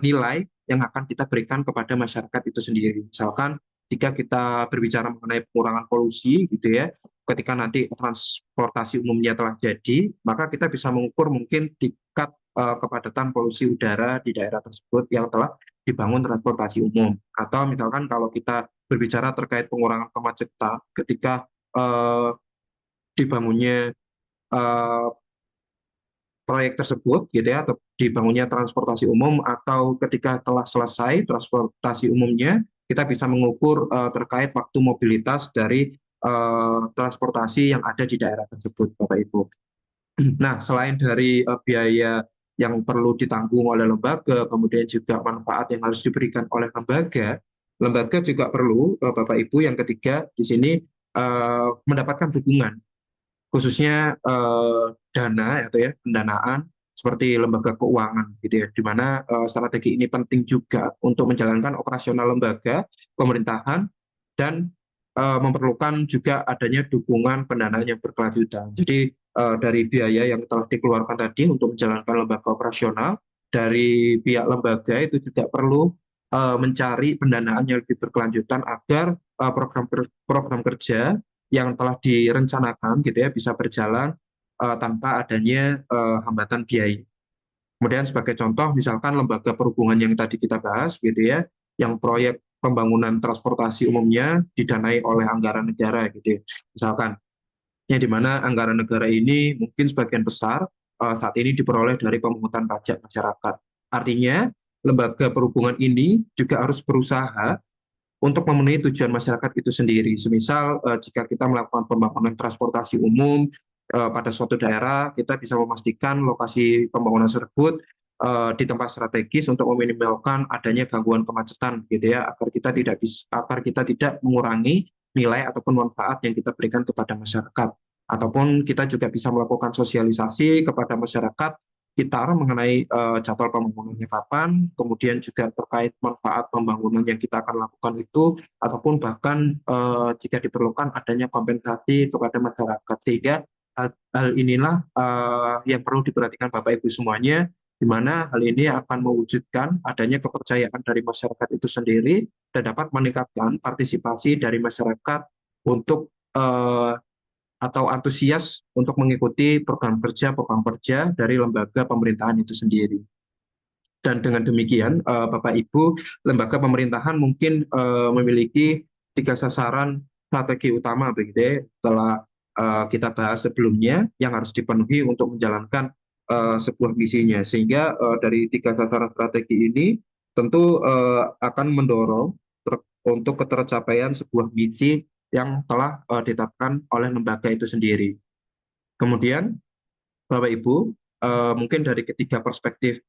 nilai yang akan kita berikan kepada masyarakat itu sendiri. Misalkan jika kita berbicara mengenai pengurangan polusi gitu ya, ketika nanti transportasi umumnya telah jadi, maka kita bisa mengukur mungkin tingkat kepadatan polusi udara di daerah tersebut yang telah dibangun transportasi umum. Atau misalkan kalau kita berbicara terkait pengurangan kemacetan ketika dibangunnya eh, proyek tersebut gitu ya, atau dibangunnya transportasi umum, atau ketika telah selesai transportasi umumnya, kita bisa mengukur terkait waktu mobilitas dari transportasi yang ada di daerah tersebut, Bapak Ibu. Nah, selain dari biaya yang perlu ditanggung oleh lembaga, kemudian juga manfaat yang harus diberikan oleh lembaga, lembaga juga perlu, Bapak Ibu, yang ketiga di sini mendapatkan dukungan, khususnya dana atau ya pendanaan seperti lembaga keuangan gitu ya, di mana strategi ini penting juga untuk menjalankan operasional lembaga pemerintahan dan memerlukan juga adanya dukungan pendanaan yang berkelanjutan. Jadi dari biaya yang telah dikeluarkan tadi untuk menjalankan lembaga operasional, dari pihak lembaga itu juga perlu mencari pendanaan yang lebih berkelanjutan agar program kerja yang telah direncanakan gitu ya bisa berjalan tanpa adanya hambatan biaya. Kemudian sebagai contoh misalkan lembaga perhubungan yang tadi kita bahas gitu ya, yang proyek pembangunan transportasi umumnya didanai oleh anggaran negara gitu ya. Misalkan ya di mana anggaran negara ini mungkin sebagian besar saat ini diperoleh dari pemungutan pajak masyarakat. Artinya lembaga perhubungan ini juga harus berusaha untuk memenuhi tujuan masyarakat itu sendiri. Semisal jika kita melakukan pembangunan transportasi umum pada suatu daerah, kita bisa memastikan lokasi pembangunan tersebut di tempat strategis untuk meminimalkan adanya gangguan kemacetan, gitu ya, agar kita tidak mengurangi nilai ataupun manfaat yang kita berikan kepada masyarakat. Ataupun kita juga bisa melakukan sosialisasi kepada masyarakat sekitar mengenai jadwal pembangunannya kapan, kemudian juga terkait manfaat pembangunan yang kita akan lakukan itu, ataupun bahkan jika diperlukan adanya kompensasi kepada masyarakat. Sehingga hal inilah yang perlu diperhatikan Bapak Ibu semuanya, di mana hal ini akan mewujudkan adanya kepercayaan dari masyarakat itu sendiri dan dapat meningkatkan partisipasi dari masyarakat untuk atau antusias untuk mengikuti program kerja dari lembaga pemerintahan itu sendiri. Dan dengan demikian, Bapak Ibu, lembaga pemerintahan mungkin memiliki 3 sasaran strategi utama begitu ya, setelah kita bahas sebelumnya yang harus dipenuhi untuk menjalankan sebuah misinya. Sehingga dari tiga sasaran strategi ini tentu akan mendorong untuk ketercapaian sebuah misi yang telah ditetapkan oleh lembaga itu sendiri. Kemudian, Bapak Ibu, mungkin dari ketiga perspektif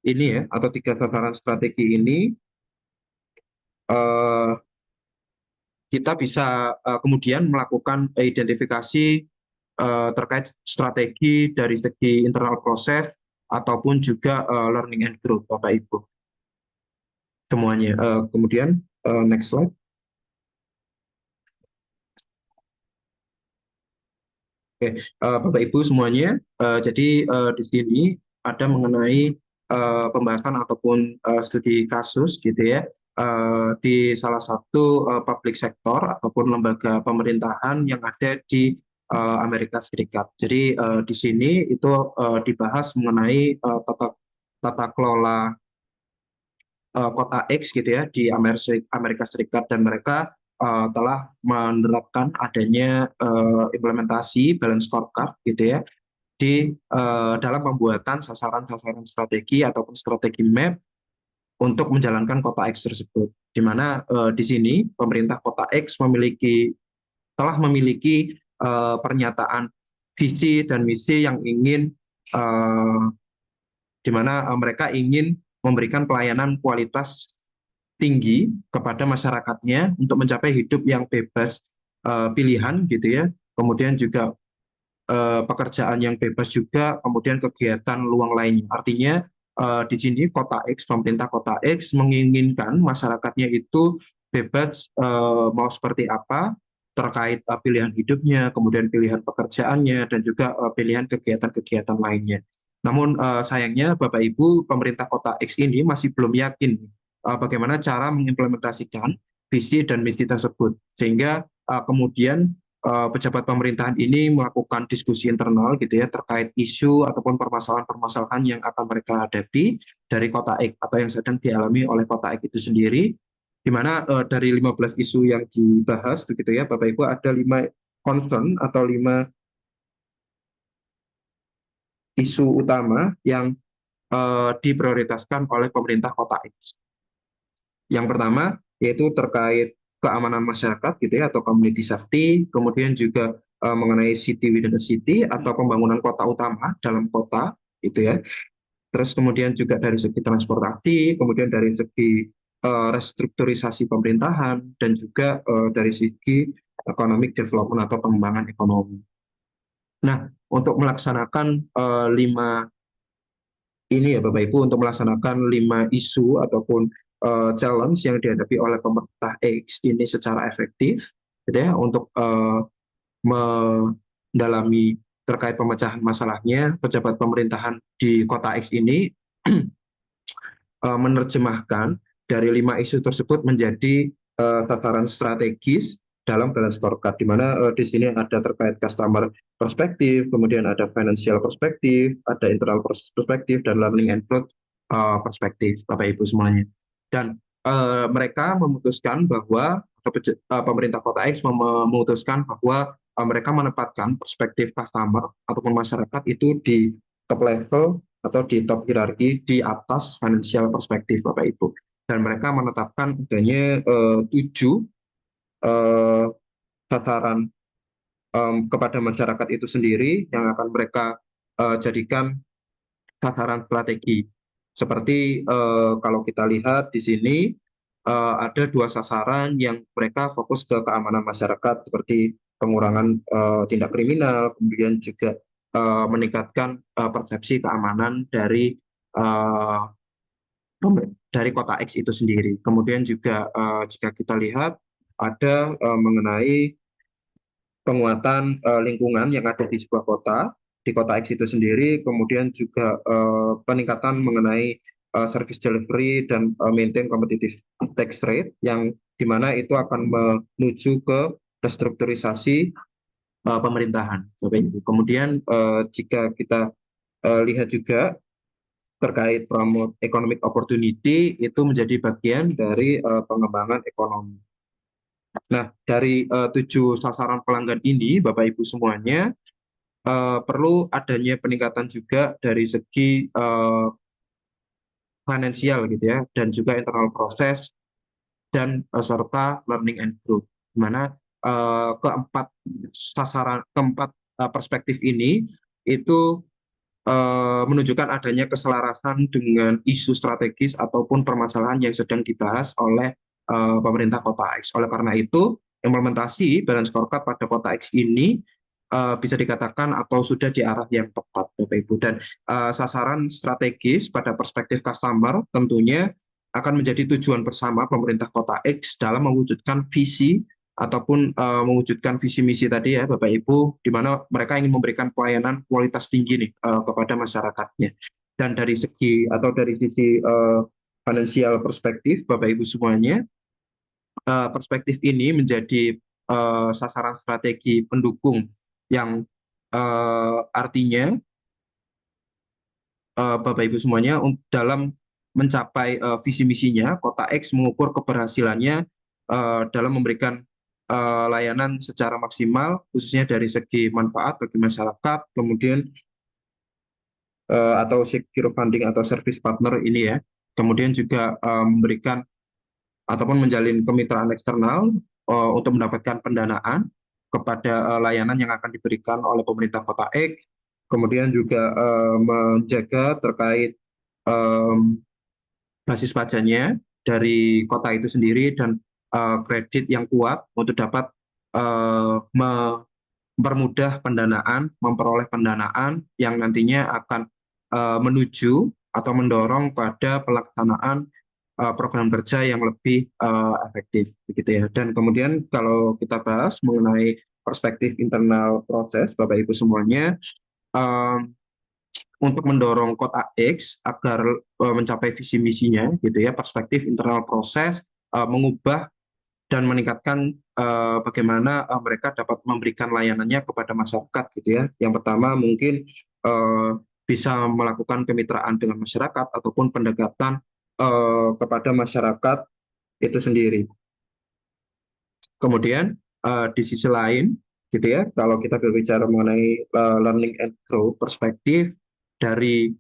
ini ya, atau tiga tataran strategi ini, eh, kita bisa kemudian melakukan identifikasi terkait strategi dari segi internal proses ataupun juga learning and growth, Bapak Ibu, semuanya. Kemudian, next slide. Oke, Bapak Ibu semuanya, jadi di sini ada mengenai pembahasan ataupun studi kasus gitu ya, di salah satu public sector ataupun lembaga pemerintahan yang ada di Amerika Serikat. Jadi di sini itu dibahas mengenai tata kelola kota X gitu ya di Amerika Serikat, dan mereka telah menerapkan adanya implementasi balance scorecard gitu ya di dalam pembuatan sasaran-sasaran strategi ataupun strategi map untuk menjalankan kota X tersebut. Di mana di sini pemerintah kota X telah memiliki pernyataan visi dan misi yang ingin eh, di mana mereka ingin memberikan pelayanan kualitas tinggi kepada masyarakatnya untuk mencapai hidup yang bebas pilihan gitu ya. Kemudian juga pekerjaan yang bebas juga, kemudian kegiatan luang lainnya. Artinya di sini kota X, pemerintah kota X menginginkan masyarakatnya itu bebas mau seperti apa terkait pilihan hidupnya, kemudian pilihan pekerjaannya, dan juga pilihan kegiatan-kegiatan lainnya. Namun sayangnya Bapak Ibu, pemerintah kota X ini masih belum yakin bagaimana cara mengimplementasikan visi dan misi tersebut. Sehingga kemudian pejabat pemerintahan ini melakukan diskusi internal gitu ya terkait isu ataupun permasalahan-permasalahan yang akan mereka hadapi dari kota X atau yang sedang dialami oleh kota X itu sendiri, di mana dari 15 isu yang dibahas begitu ya Bapak Ibu, ada 5 concern atau 5 isu utama yang diprioritaskan oleh pemerintah kota X. Yang pertama yaitu terkait keamanan masyarakat gitu ya atau community safety, kemudian juga mengenai city within a city atau pembangunan kota utama dalam kota gitu ya. Terus kemudian juga dari segi transportasi, kemudian dari segi restrukturisasi pemerintahan, dan juga dari segi economic development atau pengembangan ekonomi. Nah, untuk melaksanakan 5 ini ya Bapak Ibu, untuk melaksanakan 5 isu ataupun challenge yang dihadapi oleh pemerintah X ini secara efektif, gitu ya, untuk mendalami terkait pemecahan masalahnya, pejabat pemerintahan di kota X ini menerjemahkan dari 5 isu tersebut menjadi tataran strategis dalam balance scorecard, di mana di sini ada terkait customer perspektif, kemudian ada financial perspektif, ada internal perspektif, dan learning and growth perspektif, Bapak Ibu semuanya. Dan mereka memutuskan bahwa pemerintah Kota X memutuskan bahwa mereka menempatkan perspektif customer ataupun masyarakat itu di top level atau di top hierarki di atas financial perspektif, Bapak Ibu. Dan mereka menetapkan adanya 7 sasaran kepada masyarakat itu sendiri yang akan mereka jadikan sasaran strategi. Seperti kalau kita lihat di sini ada 2 sasaran yang mereka fokus ke keamanan masyarakat seperti pengurangan tindak kriminal, kemudian juga meningkatkan persepsi keamanan uh, dari kota X itu sendiri. Kemudian juga jika kita lihat ada mengenai penguatan lingkungan yang ada di sebuah kota, di kota X itu sendiri, kemudian juga peningkatan mengenai service delivery dan maintain competitive tax rate, yang dimana itu akan menuju ke restrukturisasi pemerintahan. Kemudian jika kita lihat juga terkait promote economic opportunity, itu menjadi bagian dari pengembangan ekonomi. Nah, dari 7 sasaran pelanggan ini, Bapak Ibu semuanya, perlu adanya peningkatan juga dari segi finansial gitu ya, dan juga internal proses dan serta learning and growth. Di mana keempat perspektif ini itu menunjukkan adanya keselarasan dengan isu strategis ataupun permasalahan yang sedang dibahas oleh pemerintah Kota X. Oleh karena itu, implementasi balance scorecard pada Kota X ini bisa dikatakan atau sudah di arah yang tepat, Bapak Ibu. Dan sasaran strategis pada perspektif customer tentunya akan menjadi tujuan bersama pemerintah Kota X dalam mewujudkan visi ataupun mewujudkan visi misi tadi ya Bapak Ibu, di mana mereka ingin memberikan pelayanan kualitas tinggi nih kepada masyarakatnya. Dan dari segi atau dari sisi finansial perspektif Bapak Ibu semuanya, perspektif ini menjadi sasaran strategi pendukung yang artinya Bapak Ibu semuanya dalam mencapai visi misinya, Kota X mengukur keberhasilannya dalam memberikan layanan secara maksimal, khususnya dari segi manfaat bagi masyarakat, kemudian atau secure funding atau service partner ini ya, kemudian juga memberikan ataupun menjalin kemitraan eksternal untuk mendapatkan pendanaan kepada layanan yang akan diberikan oleh pemerintah Kota X, kemudian juga menjaga terkait basis pajaknya dari kota itu sendiri dan kredit yang kuat untuk dapat mempermudah pendanaan, memperoleh pendanaan yang nantinya akan menuju atau mendorong pada pelaksanaan program kerja yang lebih efektif, begitu ya. Dan kemudian kalau kita bahas mengenai perspektif internal proses, Bapak Ibu semuanya, untuk mendorong Kota X agar mencapai visi misinya, gitu ya, perspektif internal proses mengubah dan meningkatkan bagaimana mereka dapat memberikan layanannya kepada masyarakat, gitu ya. Yang pertama mungkin bisa melakukan kemitraan dengan masyarakat ataupun pendekatan kepada masyarakat itu sendiri. Kemudian di sisi lain, gitu ya, kalau kita berbicara mengenai learning and growth perspektif dari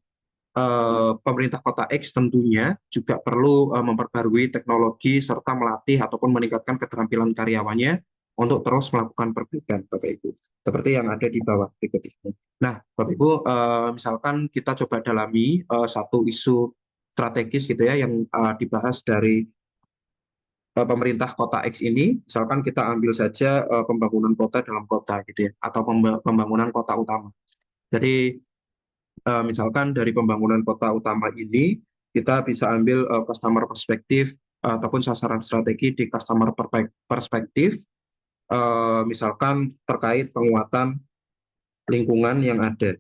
pemerintah Kota X tentunya juga perlu memperbarui teknologi serta melatih ataupun meningkatkan keterampilan karyawannya untuk terus melakukan perbaikan, Bapak Ibu. Seperti yang ada di bawah berikut ini. Nah, Bapak Ibu, misalkan kita coba dalami satu isu strategis gitu ya yang dibahas dari pemerintah Kota X ini, misalkan kita ambil saja pembangunan kota dalam kota gitu ya, atau pembangunan kota utama. Jadi misalkan dari pembangunan kota utama ini, kita bisa ambil customer perspektif ataupun sasaran strategi di customer perspektif, misalkan terkait penguatan lingkungan yang ada,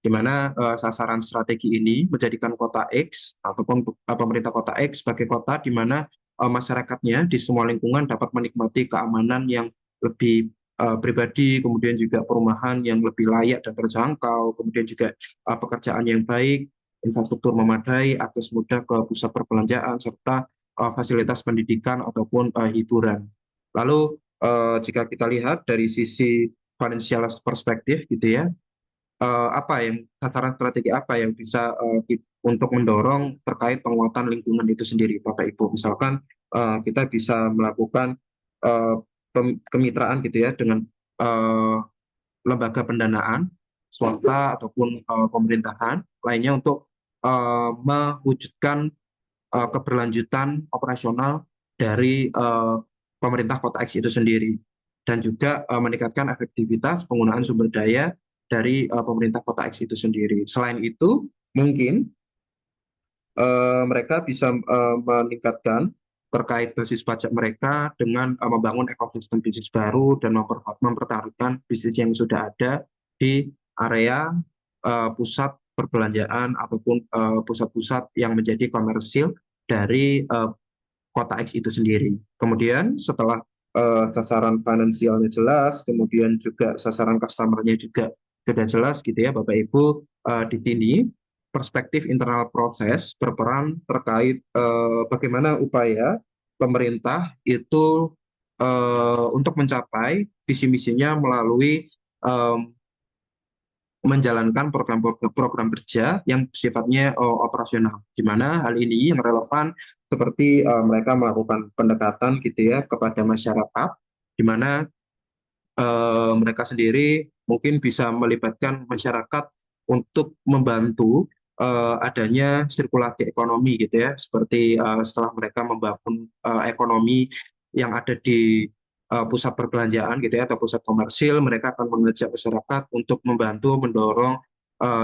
di mana sasaran strategi ini menjadikan Kota X ataupun pemerintah Kota X sebagai kota di mana masyarakatnya di semua lingkungan dapat menikmati keamanan yang lebih pribadi, kemudian juga perumahan yang lebih layak dan terjangkau, kemudian juga pekerjaan yang baik, infrastruktur memadai, akses mudah ke pusat perbelanjaan, serta fasilitas pendidikan ataupun hiburan. Lalu jika kita lihat dari sisi financial perspektif gitu ya, apa yang sasaran strategi apa yang bisa untuk mendorong terkait penguatan lingkungan itu sendiri, Bapak Ibu. Misalkan kita bisa melakukan uh, kemitraan gitu ya dengan lembaga pendanaan swasta ataupun pemerintahan lainnya untuk mewujudkan keberlanjutan operasional dari pemerintah Kota X itu sendiri, dan juga meningkatkan efektivitas penggunaan sumber daya dari pemerintah Kota X itu sendiri. Selain itu, mungkin mereka bisa meningkatkan terkait basis pajak mereka dengan membangun ekosistem bisnis baru dan mempertahankan bisnis yang sudah ada di area pusat perbelanjaan ataupun pusat-pusat yang menjadi komersil dari Kota X itu sendiri. Kemudian setelah sasaran finansialnya jelas, kemudian juga sasaran customer-nya juga sudah jelas gitu ya Bapak Ibu, di sini perspektif internal proses berperan terkait bagaimana upaya pemerintah itu untuk mencapai visi misinya melalui menjalankan program kerja yang sifatnya operasional, di mana hal ini yang relevan seperti mereka melakukan pendekatan gitu ya kepada masyarakat, di mana mereka sendiri mungkin bisa melibatkan masyarakat untuk membantu adanya sirkulasi ekonomi gitu ya, seperti setelah mereka membangun ekonomi yang ada di pusat perbelanjaan gitu ya atau pusat komersil, mereka akan mengajak masyarakat untuk membantu mendorong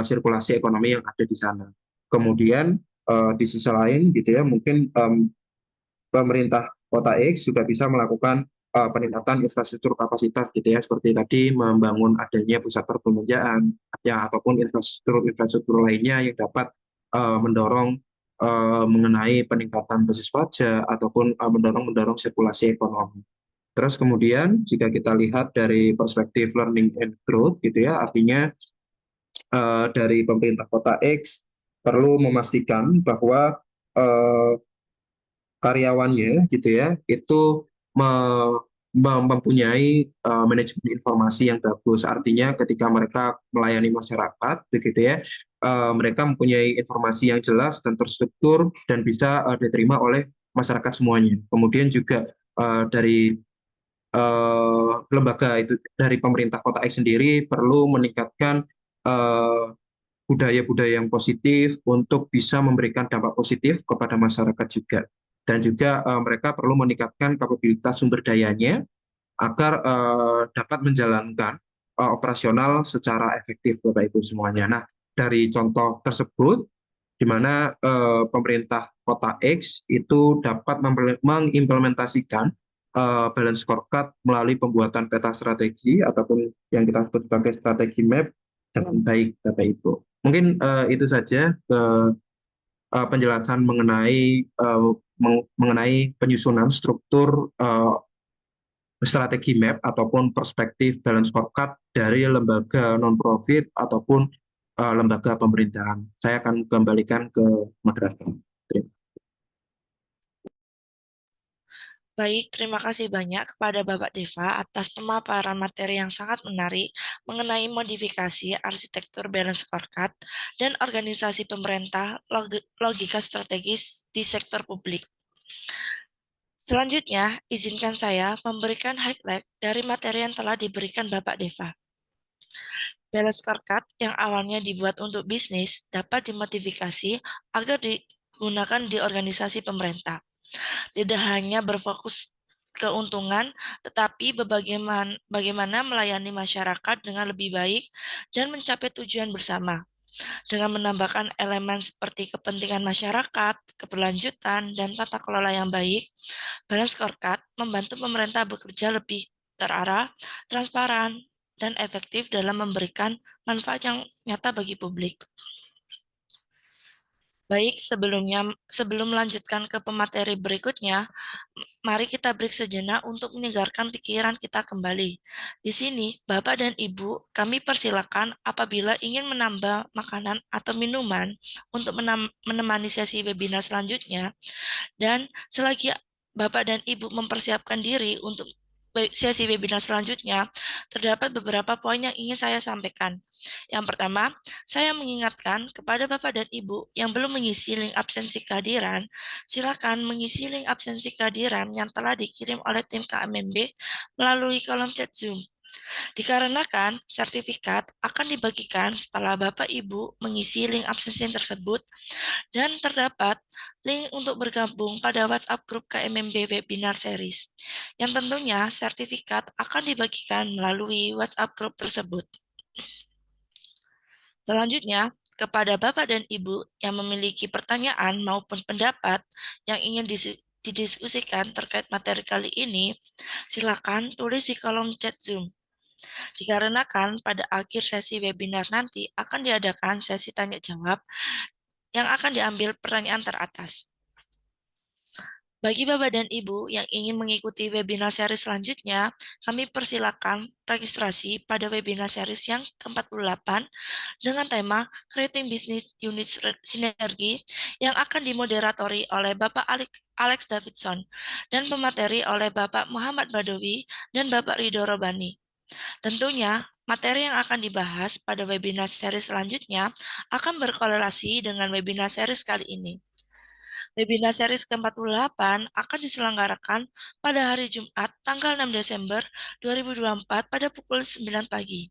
sirkulasi ekonomi yang ada di sana. Kemudian di sisi lain gitu ya, mungkin pemerintah Kota X juga bisa melakukan peningkatan infrastruktur kapasitas gitu ya, seperti tadi membangun adanya pusat perbelanjaan ya ataupun infrastruktur lainnya yang dapat mendorong mengenai peningkatan basis pajak ataupun mendorong sirkulasi ekonomi. Terus kemudian jika kita lihat dari perspektif learning and growth gitu ya, artinya dari pemerintah Kota X perlu memastikan bahwa eh, karyawannya gitu ya itu mempunyai manajemen informasi yang bagus. Artinya ketika mereka melayani masyarakat begitu ya, mereka mempunyai informasi yang jelas dan terstruktur dan bisa diterima oleh masyarakat semuanya. Kemudian juga dari lembaga itu dari pemerintah Kota X sendiri perlu meningkatkan eh, budaya-budaya yang positif untuk bisa memberikan dampak positif kepada masyarakat juga. Dan juga mereka perlu meningkatkan kapabilitas sumber dayanya agar dapat menjalankan operasional secara efektif Bapak Ibu semuanya. Nah, dari contoh tersebut, di mana pemerintah Kota X itu dapat mengimplementasikan balance scorecard melalui pembuatan peta strategi ataupun yang kita sebut sebagai strategi map dengan baik Bapak Ibu. Mungkin itu saja penjelasan mengenai penyusunan struktur strategi map ataupun perspektif balance scorecard dari lembaga non-profit ataupun lembaga pemerintahan. Saya akan kembalikan ke moderator. Terima Baik, terima kasih banyak kepada Bapak Deva atas pemaparan materi yang sangat menarik mengenai modifikasi arsitektur balance scorecard dan organisasi pemerintah logika strategis di sektor publik. Selanjutnya, izinkan saya memberikan highlight dari materi yang telah diberikan Bapak Deva. Balance scorecard yang awalnya dibuat untuk bisnis dapat dimodifikasi agar digunakan di organisasi pemerintah. Tidak hanya berfokus keuntungan, tetapi bagaimana melayani masyarakat dengan lebih baik dan mencapai tujuan bersama. Dengan menambahkan elemen seperti kepentingan masyarakat, keberlanjutan, dan tata kelola yang baik, balance scorecard membantu pemerintah bekerja lebih terarah, transparan, dan efektif dalam memberikan manfaat yang nyata bagi publik. Baik, sebelum melanjutkan ke pemateri berikutnya, mari kita break sejenak untuk menyegarkan pikiran kita kembali. Di sini, Bapak dan Ibu, kami persilakan apabila ingin menambah makanan atau minuman untuk menemani sesi webinar selanjutnya, dan selagi Bapak dan Ibu mempersiapkan diri untuk sesi webinar selanjutnya, terdapat beberapa poin yang ingin saya sampaikan. Yang pertama, saya mengingatkan kepada Bapak dan Ibu yang belum mengisi link absensi kehadiran, silakan mengisi link absensi kehadiran yang telah dikirim oleh tim KMMB melalui kolom chat Zoom. Dikarenakan sertifikat akan dibagikan setelah Bapak Ibu mengisi link absensi tersebut dan terdapat link untuk bergabung pada WhatsApp grup KMMB Webinar Series, yang tentunya sertifikat akan dibagikan melalui WhatsApp grup tersebut. Selanjutnya, kepada Bapak dan Ibu yang memiliki pertanyaan maupun pendapat yang ingin didiskusikan terkait materi kali ini, silakan tulis di kolom chat Zoom. Dikarenakan pada akhir sesi webinar nanti akan diadakan sesi tanya jawab yang akan diambil pertanyaan teratas. Bagi Bapak dan Ibu yang ingin mengikuti webinar series selanjutnya, kami persilakan registrasi pada webinar series yang ke-48 dengan tema Creating Business Unit Sinergi yang akan dimoderatori oleh Bapak Alex Davidson dan pemateri oleh Bapak Muhammad Badawi dan Bapak Ridho Robani. Tentunya, materi yang akan dibahas pada webinar series selanjutnya akan berkorelasi dengan webinar series kali ini. Webinar series ke-48 akan diselenggarakan pada hari Jumat tanggal 6 Desember 2024 pada pukul 9 pagi.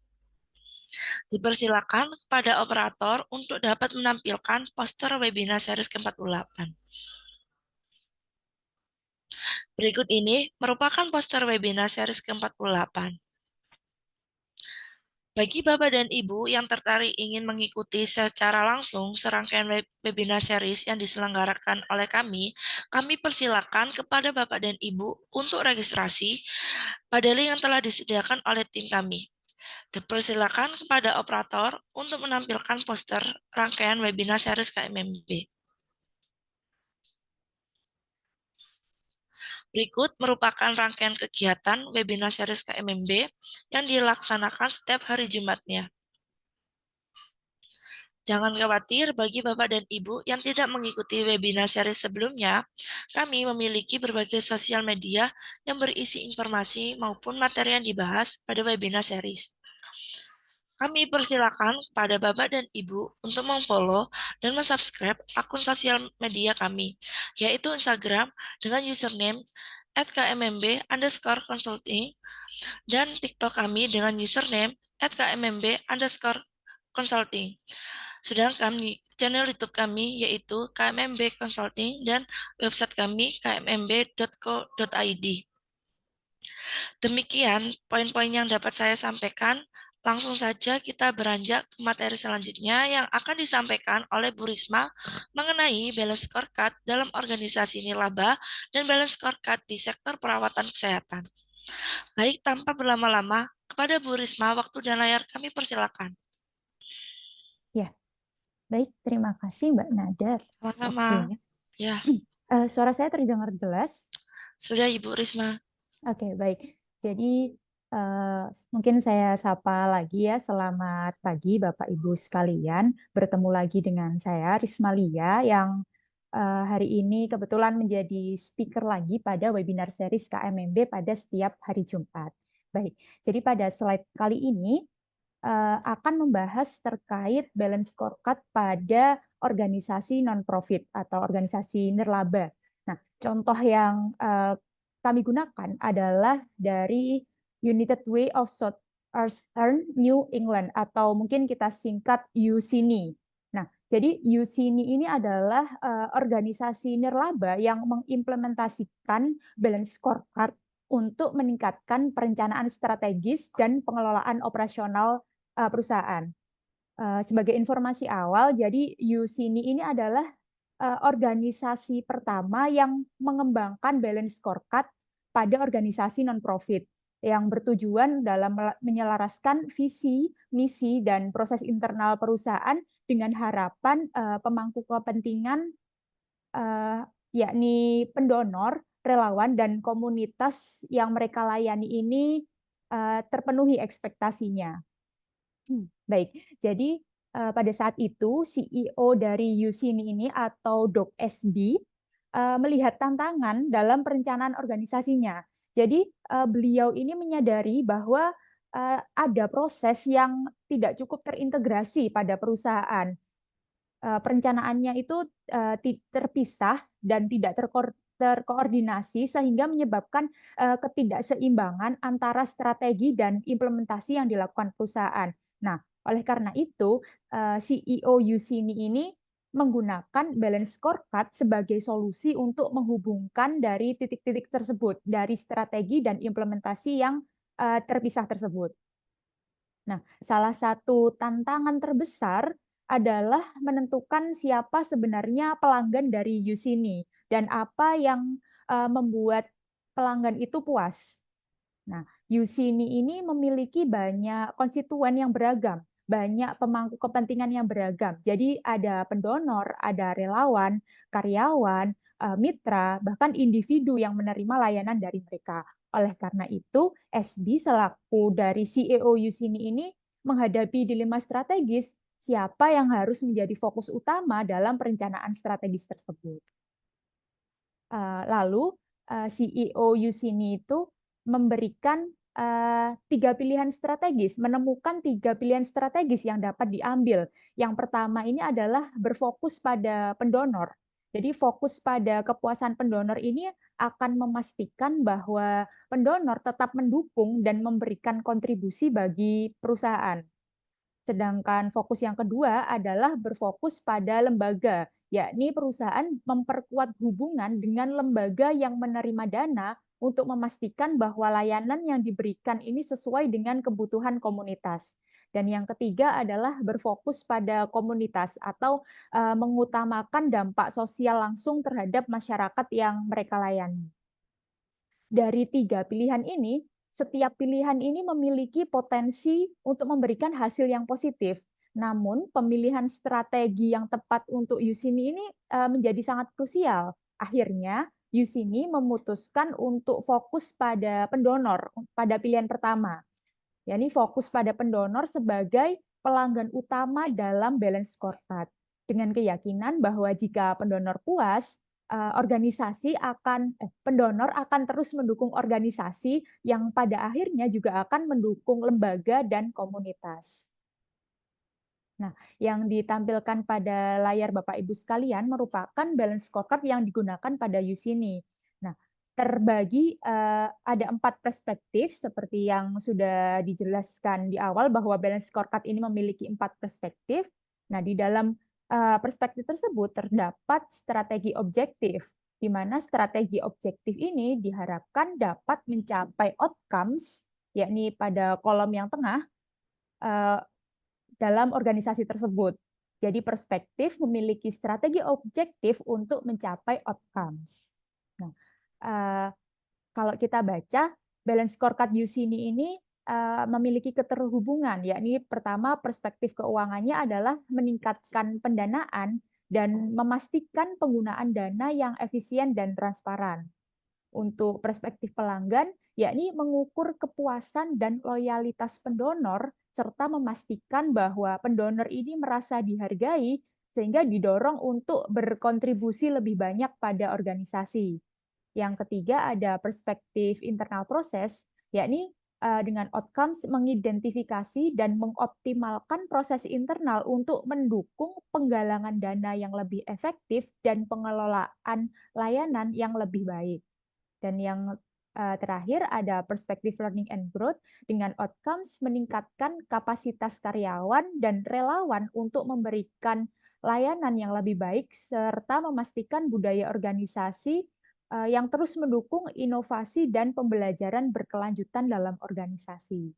Dipersilakan kepada operator untuk dapat menampilkan poster webinar series ke-48. Berikut ini merupakan poster webinar series ke-48. Bagi Bapak dan Ibu yang tertarik ingin mengikuti secara langsung serangkaian webinar series yang diselenggarakan oleh kami persilakan kepada Bapak dan Ibu untuk registrasi pada link yang telah disediakan oleh tim kami. Dipersilakan kepada operator untuk menampilkan poster rangkaian webinar series KMMB. Berikut merupakan rangkaian kegiatan webinar series KMMB yang dilaksanakan setiap hari Jumatnya. Jangan khawatir bagi Bapak dan Ibu yang tidak mengikuti webinar series sebelumnya, kami memiliki berbagai sosial media yang berisi informasi maupun materi yang dibahas pada webinar series. Kami persilakan kepada Bapak dan Ibu untuk memfollow dan mensubscribe akun sosial media kami, yaitu Instagram dengan username @kmb_consulting dan TikTok kami dengan username @kmb_consulting. Sedangkan channel YouTube kami yaitu KMMB Consulting dan website kami kmb.co.id. Demikian poin-poin yang dapat saya sampaikan. Langsung saja kita beranjak ke materi selanjutnya yang akan disampaikan oleh Bu Risma mengenai balance scorecard dalam organisasi nirlaba dan balance scorecard di sektor perawatan kesehatan. Baik, tanpa berlama-lama, kepada Bu Risma, waktu dan layar kami persilakan. Ya, baik. Terima kasih Mbak Nada atas Sama-sama. waktunya. Ya, Suara saya terdengar jelas? sudah Ibu Risma. Oke, baik. Jadi mungkin saya sapa lagi ya. Selamat pagi Bapak Ibu sekalian. Bertemu lagi dengan saya Risma Lia yang hari ini kebetulan menjadi speaker lagi pada webinar series KMMB pada setiap hari Jumat. Baik. Jadi pada slide kali ini akan membahas terkait balance scorecard pada organisasi non-profit atau organisasi nirlaba. Nah, contoh yang kami gunakan adalah dari United Way of Southeastern New England atau mungkin kita singkat UCNI. Nah, jadi UCNI ini adalah organisasi nirlaba yang mengimplementasikan balance scorecard untuk meningkatkan perencanaan strategis dan pengelolaan operasional perusahaan. Sebagai informasi awal, jadi UCNI ini adalah organisasi pertama yang mengembangkan balance scorecard pada organisasi non-profit yang bertujuan dalam menyelaraskan visi, misi, dan proses internal perusahaan dengan harapan pemangku kepentingan yakni pendonor, relawan, dan komunitas yang mereka layani ini terpenuhi ekspektasinya. Baik, jadi pada saat itu CEO dari UCNI ini atau Dok SB melihat tantangan dalam perencanaan organisasinya. Jadi beliau ini menyadari bahwa ada proses yang tidak cukup terintegrasi pada perusahaan. Perencanaannya itu terpisah dan tidak terkoordinasi sehingga menyebabkan ketidakseimbangan antara strategi dan implementasi yang dilakukan perusahaan. Nah, oleh karena itu, CEO UCNI ini menggunakan balance scorecard sebagai solusi untuk menghubungkan dari titik-titik tersebut, dari strategi dan implementasi yang terpisah tersebut. Nah, salah satu tantangan terbesar adalah menentukan siapa sebenarnya pelanggan dari UCNI dan apa yang membuat pelanggan itu puas. Nah, UCNI ini memiliki banyak konstituen yang beragam, banyak pemangku kepentingan yang beragam. Jadi ada pendonor, ada relawan, karyawan, mitra, bahkan individu yang menerima layanan dari mereka. Oleh karena itu, SB selaku dari CEO Yusini ini menghadapi dilema strategis, siapa yang harus menjadi fokus utama dalam perencanaan strategis tersebut. Lalu CEO Yusini itu memberikan 3 pilihan strategis, menemukan 3 pilihan strategis yang dapat diambil. Yang pertama ini adalah berfokus pada pendonor. Jadi fokus pada kepuasan pendonor ini akan memastikan bahwa pendonor tetap mendukung dan memberikan kontribusi bagi perusahaan. Sedangkan fokus yang kedua adalah berfokus pada lembaga, yakni perusahaan memperkuat hubungan dengan lembaga yang menerima dana untuk memastikan bahwa layanan yang diberikan ini sesuai dengan kebutuhan komunitas. Dan yang ketiga adalah berfokus pada komunitas atau mengutamakan dampak sosial langsung terhadap masyarakat yang mereka layani. Dari 3 pilihan ini, setiap pilihan ini memiliki potensi untuk memberikan hasil yang positif. Namun, pemilihan strategi yang tepat untuk Yusini ini menjadi sangat krusial. Akhirnya, Yusini memutuskan untuk fokus pada pendonor, pada pilihan pertama. Yakni fokus pada pendonor sebagai pelanggan utama dalam balance scorecard. Dengan keyakinan bahwa jika pendonor puas, pendonor akan terus mendukung organisasi yang pada akhirnya juga akan mendukung lembaga dan komunitas. Nah, yang ditampilkan pada layar Bapak Ibu sekalian merupakan balance scorecard yang digunakan pada Yusini. Nah, terbagi ada 4 perspektif seperti yang sudah dijelaskan di awal bahwa balance scorecard ini memiliki 4 perspektif. Nah, di dalam perspektif tersebut terdapat strategi objektif, di mana strategi objektif ini diharapkan dapat mencapai outcomes, yakni pada kolom yang tengah, dalam organisasi tersebut. Jadi perspektif memiliki strategi objektif untuk mencapai outcomes. Nah, kalau kita baca, balance scorecard Yusini ini memiliki keterhubungan, yakni pertama perspektif keuangannya adalah meningkatkan pendanaan dan memastikan penggunaan dana yang efisien dan transparan. Untuk perspektif pelanggan, yakni mengukur kepuasan dan loyalitas pendonor, serta memastikan bahwa pendonor ini merasa dihargai, sehingga didorong untuk berkontribusi lebih banyak pada organisasi. Yang ketiga ada perspektif internal proses, yakni dengan outcomes mengidentifikasi dan mengoptimalkan proses internal untuk mendukung penggalangan dana yang lebih efektif dan pengelolaan layanan yang lebih baik. Dan yang terakhir ada perspektif learning and growth dengan outcomes meningkatkan kapasitas karyawan dan relawan untuk memberikan layanan yang lebih baik serta memastikan budaya organisasi yang terus mendukung inovasi dan pembelajaran berkelanjutan dalam organisasi.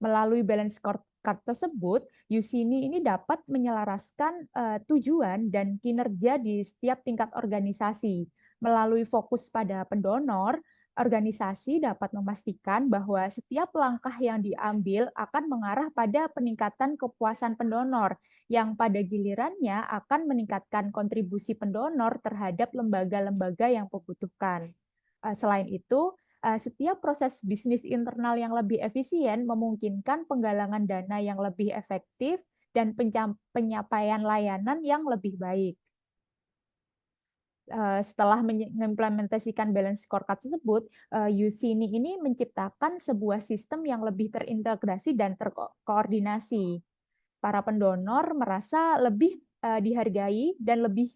Melalui balance scorecard tersebut, Yusini ini dapat menyelaraskan tujuan dan kinerja di setiap tingkat organisasi. Melalui fokus pada pendonor, organisasi dapat memastikan bahwa setiap langkah yang diambil akan mengarah pada peningkatan kepuasan pendonor, yang pada gilirannya akan meningkatkan kontribusi pendonor terhadap lembaga-lembaga yang membutuhkan. Selain itu, setiap proses bisnis internal yang lebih efisien memungkinkan penggalangan dana yang lebih efektif dan penyapaian layanan yang lebih baik. Setelah mengimplementasikan balance scorecard tersebut, Yusini ini menciptakan sebuah sistem yang lebih terintegrasi dan terkoordinasi. Para pendonor merasa lebih dihargai dan lebih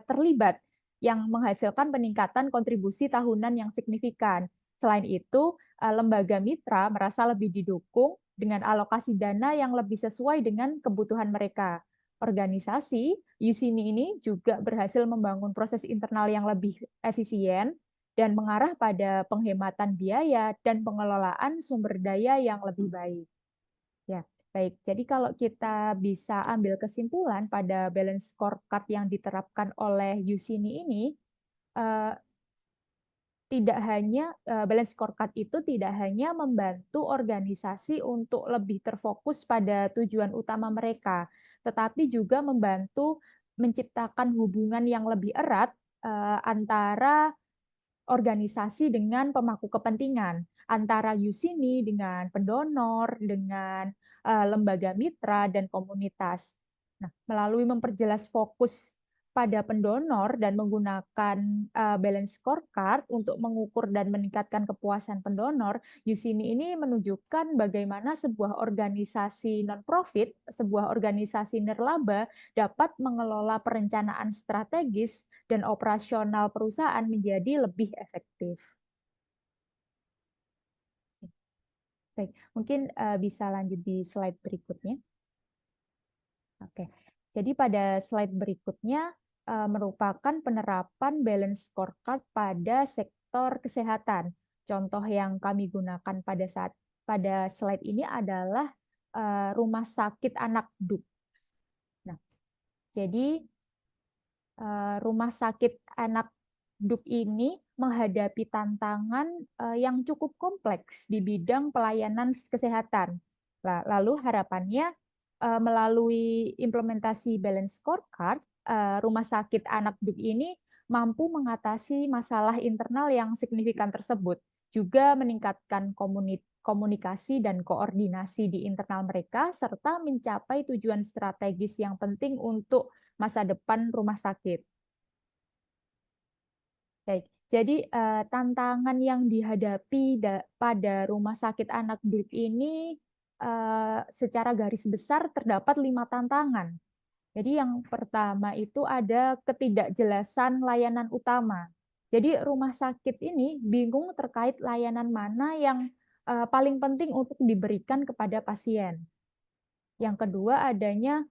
terlibat, yang menghasilkan peningkatan kontribusi tahunan yang signifikan. Selain itu, lembaga mitra merasa lebih didukung dengan alokasi dana yang lebih sesuai dengan kebutuhan mereka. Organisasi Yusini ini juga berhasil membangun proses internal yang lebih efisien dan mengarah pada penghematan biaya dan pengelolaan sumber daya yang lebih baik. Ya, baik. Jadi kalau kita bisa ambil kesimpulan pada balance scorecard yang diterapkan oleh Yusini ini, balance scorecard itu tidak hanya membantu organisasi untuk lebih terfokus pada tujuan utama mereka, tetapi juga membantu menciptakan hubungan yang lebih erat antara organisasi dengan pemangku kepentingan, antara Yusini dengan pendonor, dengan lembaga mitra dan komunitas. Nah, melalui memperjelas fokus pada pendonor dan menggunakan balance scorecard untuk mengukur dan meningkatkan kepuasan pendonor, Yusini ini menunjukkan bagaimana sebuah organisasi non-profit, sebuah organisasi nirlaba dapat mengelola perencanaan strategis dan operasional perusahaan menjadi lebih efektif. Baik, mungkin bisa lanjut di slide berikutnya. Oke, jadi pada slide berikutnya merupakan penerapan balance scorecard pada sektor kesehatan. Contoh yang kami gunakan pada slide ini adalah rumah sakit anak DUK. Nah, jadi rumah sakit anak DUK ini menghadapi tantangan yang cukup kompleks di bidang pelayanan kesehatan. Lalu harapannya melalui implementasi balance scorecard, rumah sakit anak DUK ini mampu mengatasi masalah internal yang signifikan tersebut, juga meningkatkan komunikasi dan koordinasi di internal mereka, serta mencapai tujuan strategis yang penting untuk masa depan rumah sakit. Baik, jadi tantangan yang dihadapi pada rumah sakit anak DUK ini secara garis besar terdapat 5 tantangan. Jadi yang pertama itu ada ketidakjelasan layanan utama. Jadi rumah sakit ini bingung terkait layanan mana yang paling penting untuk diberikan kepada pasien. Yang kedua adanya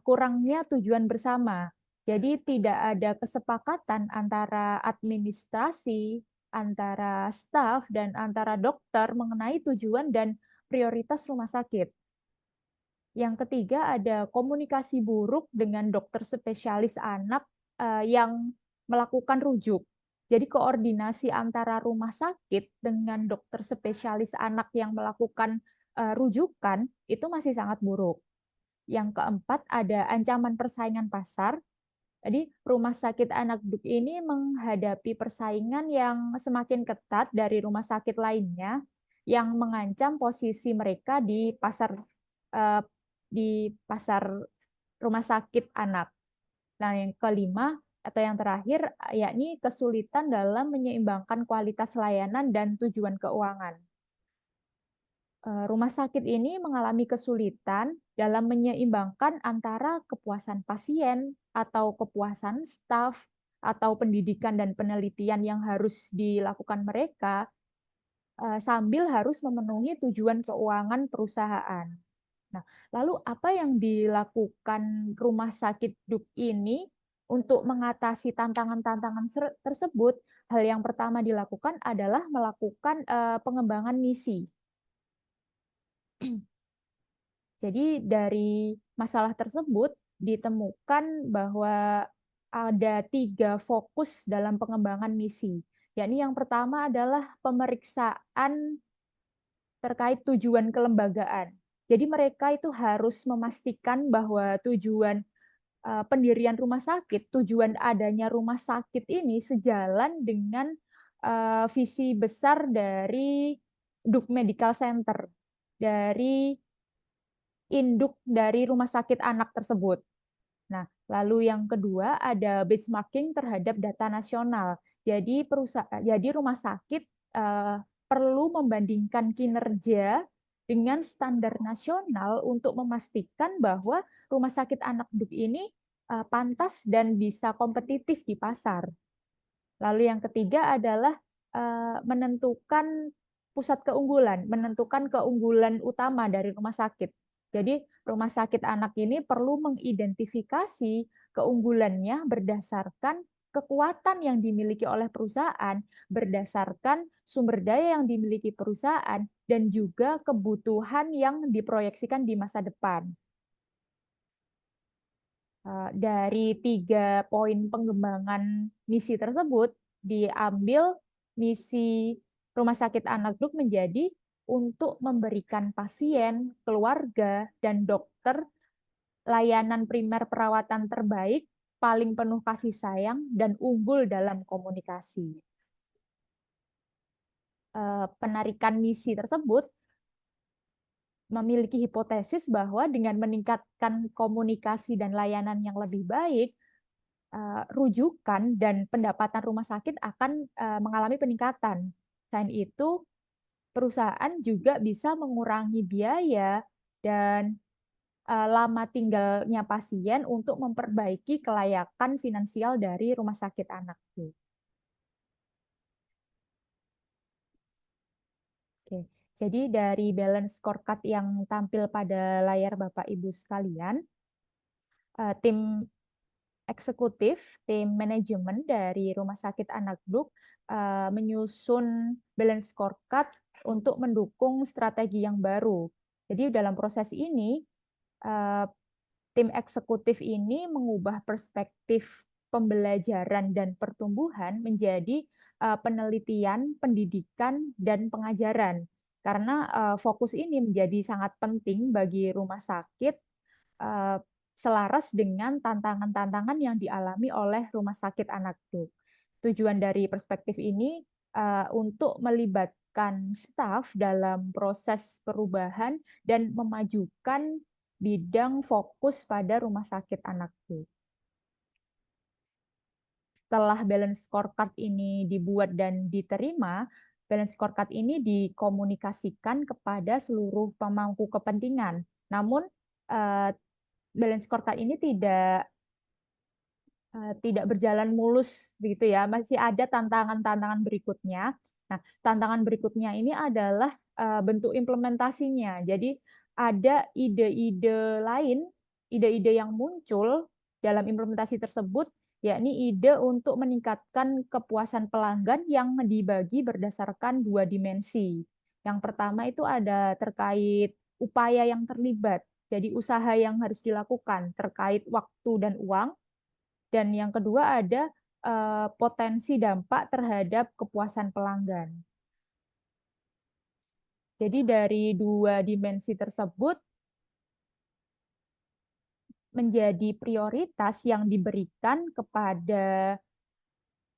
kurangnya tujuan bersama. Jadi tidak ada kesepakatan antara administrasi, antara staf, dan antara dokter mengenai tujuan dan prioritas rumah sakit. Yang ketiga ada komunikasi buruk dengan dokter spesialis anak yang melakukan rujuk. Jadi koordinasi antara rumah sakit dengan dokter spesialis anak yang melakukan rujukan itu masih sangat buruk. Yang keempat ada ancaman persaingan pasar. Jadi rumah sakit anak DUK ini menghadapi persaingan yang semakin ketat dari rumah sakit lainnya yang mengancam posisi mereka di pasar rumah sakit anak. Nah, yang kelima atau yang terakhir yakni kesulitan dalam menyeimbangkan kualitas layanan dan tujuan keuangan. Rumah sakit ini mengalami kesulitan dalam menyeimbangkan antara kepuasan pasien atau kepuasan staf atau pendidikan dan penelitian yang harus dilakukan mereka sambil harus memenuhi tujuan keuangan perusahaan. Nah, lalu apa yang dilakukan rumah sakit DUK ini untuk mengatasi tantangan-tantangan tersebut? Hal yang pertama dilakukan adalah melakukan pengembangan misi. Jadi dari masalah tersebut ditemukan bahwa ada 3 fokus dalam pengembangan misi. Yakni yang pertama adalah pemeriksaan terkait tujuan kelembagaan. Jadi mereka itu harus memastikan bahwa tujuan pendirian rumah sakit, tujuan adanya rumah sakit ini sejalan dengan visi besar dari DUK Medical Center, dari induk dari rumah sakit anak tersebut. Nah, lalu yang kedua ada benchmarking terhadap data nasional. Jadi rumah sakit perlu membandingkan kinerja dengan standar nasional untuk memastikan bahwa rumah sakit anak DUK ini pantas dan bisa kompetitif di pasar. Lalu yang ketiga adalah menentukan pusat keunggulan, menentukan keunggulan utama dari rumah sakit. Jadi rumah sakit anak ini perlu mengidentifikasi keunggulannya berdasarkan kekuatan yang dimiliki oleh perusahaan, berdasarkan sumber daya yang dimiliki perusahaan, dan juga kebutuhan yang diproyeksikan di masa depan. Dari 3 poin pengembangan misi tersebut, diambil misi rumah sakit anak DUK menjadi untuk memberikan pasien, keluarga, dan dokter layanan primer perawatan terbaik paling penuh kasih sayang dan unggul dalam komunikasi. Penarikan misi tersebut memiliki hipotesis bahwa dengan meningkatkan komunikasi dan layanan yang lebih baik, rujukan dan pendapatan rumah sakit akan mengalami peningkatan. Selain itu, perusahaan juga bisa mengurangi biaya dan lama tinggalnya pasien untuk memperbaiki kelayakan finansial dari rumah sakit anak. Oke, jadi dari balance scorecard yang tampil pada layar Bapak Ibu sekalian, tim eksekutif, tim manajemen dari Rumah Sakit Anak Bruk menyusun balance scorecard untuk mendukung strategi yang baru. Jadi dalam proses ini, tim eksekutif ini mengubah perspektif pembelajaran dan pertumbuhan menjadi penelitian, pendidikan, dan pengajaran. Karena fokus ini menjadi sangat penting bagi rumah sakit selaras dengan tantangan-tantangan yang dialami oleh rumah sakit anak Bruk. Tujuan dari perspektif ini untuk melibatkan staf dalam proses perubahan dan memajukan bidang fokus pada rumah sakit anak Bruk. Setelah balance scorecard ini dibuat dan diterima, balance scorecard ini dikomunikasikan kepada seluruh pemangku kepentingan. Namun, balance scorecard ini tidak berjalan mulus begitu ya, masih ada tantangan-tantangan berikutnya. Nah, tantangan berikutnya ini adalah bentuk implementasinya. Jadi ada ide-ide lain, ide-ide yang muncul dalam implementasi tersebut, yakni ide untuk meningkatkan kepuasan pelanggan yang dibagi berdasarkan 2 dimensi. Yang pertama itu ada terkait upaya yang terlibat, jadi usaha yang harus dilakukan terkait waktu dan uang. Dan yang kedua ada potensi dampak terhadap kepuasan pelanggan. Jadi dari 2 dimensi tersebut menjadi prioritas yang diberikan kepada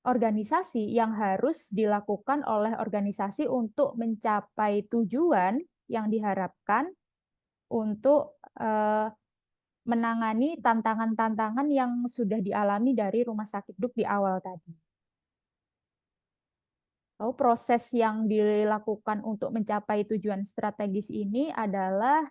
organisasi yang harus dilakukan oleh organisasi untuk mencapai tujuan yang diharapkan untuk menangani tantangan-tantangan yang sudah dialami dari rumah sakit Bruk di awal tadi. Lalu proses yang dilakukan untuk mencapai tujuan strategis ini adalah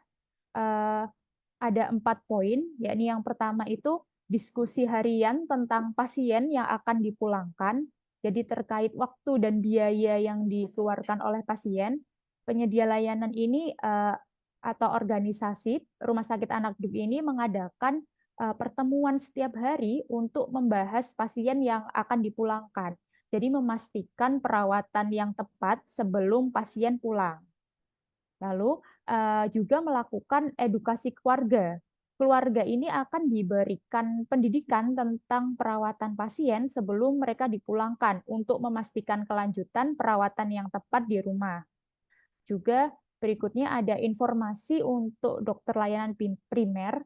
ada 4 poin, yakni yang pertama itu diskusi harian tentang pasien yang akan dipulangkan, jadi terkait waktu dan biaya yang dikeluarkan oleh pasien. Penyedia layanan ini atau organisasi Rumah Sakit Anak Bruk ini mengadakan pertemuan setiap hari untuk membahas pasien yang akan dipulangkan. Jadi memastikan perawatan yang tepat sebelum pasien pulang. Lalu juga melakukan edukasi keluarga. Keluarga ini akan diberikan pendidikan tentang perawatan pasien sebelum mereka dipulangkan untuk memastikan kelanjutan perawatan yang tepat di rumah. Juga berikutnya ada informasi untuk dokter layanan primer.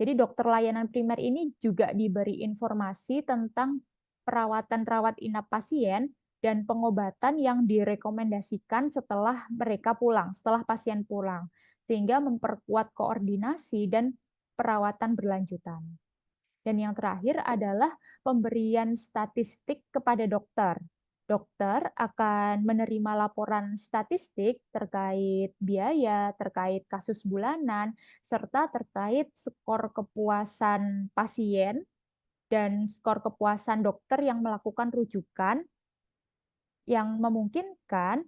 Jadi dokter layanan primer ini juga diberi informasi tentang perawatan rawat inap pasien dan pengobatan yang direkomendasikan setelah mereka pulang, setelah pasien pulang, sehingga memperkuat koordinasi dan perawatan berlanjutan. Dan yang terakhir adalah pemberian statistik kepada dokter. Dokter akan menerima laporan statistik terkait biaya, terkait kasus bulanan, serta terkait skor kepuasan pasien dan skor kepuasan dokter yang melakukan rujukan yang memungkinkan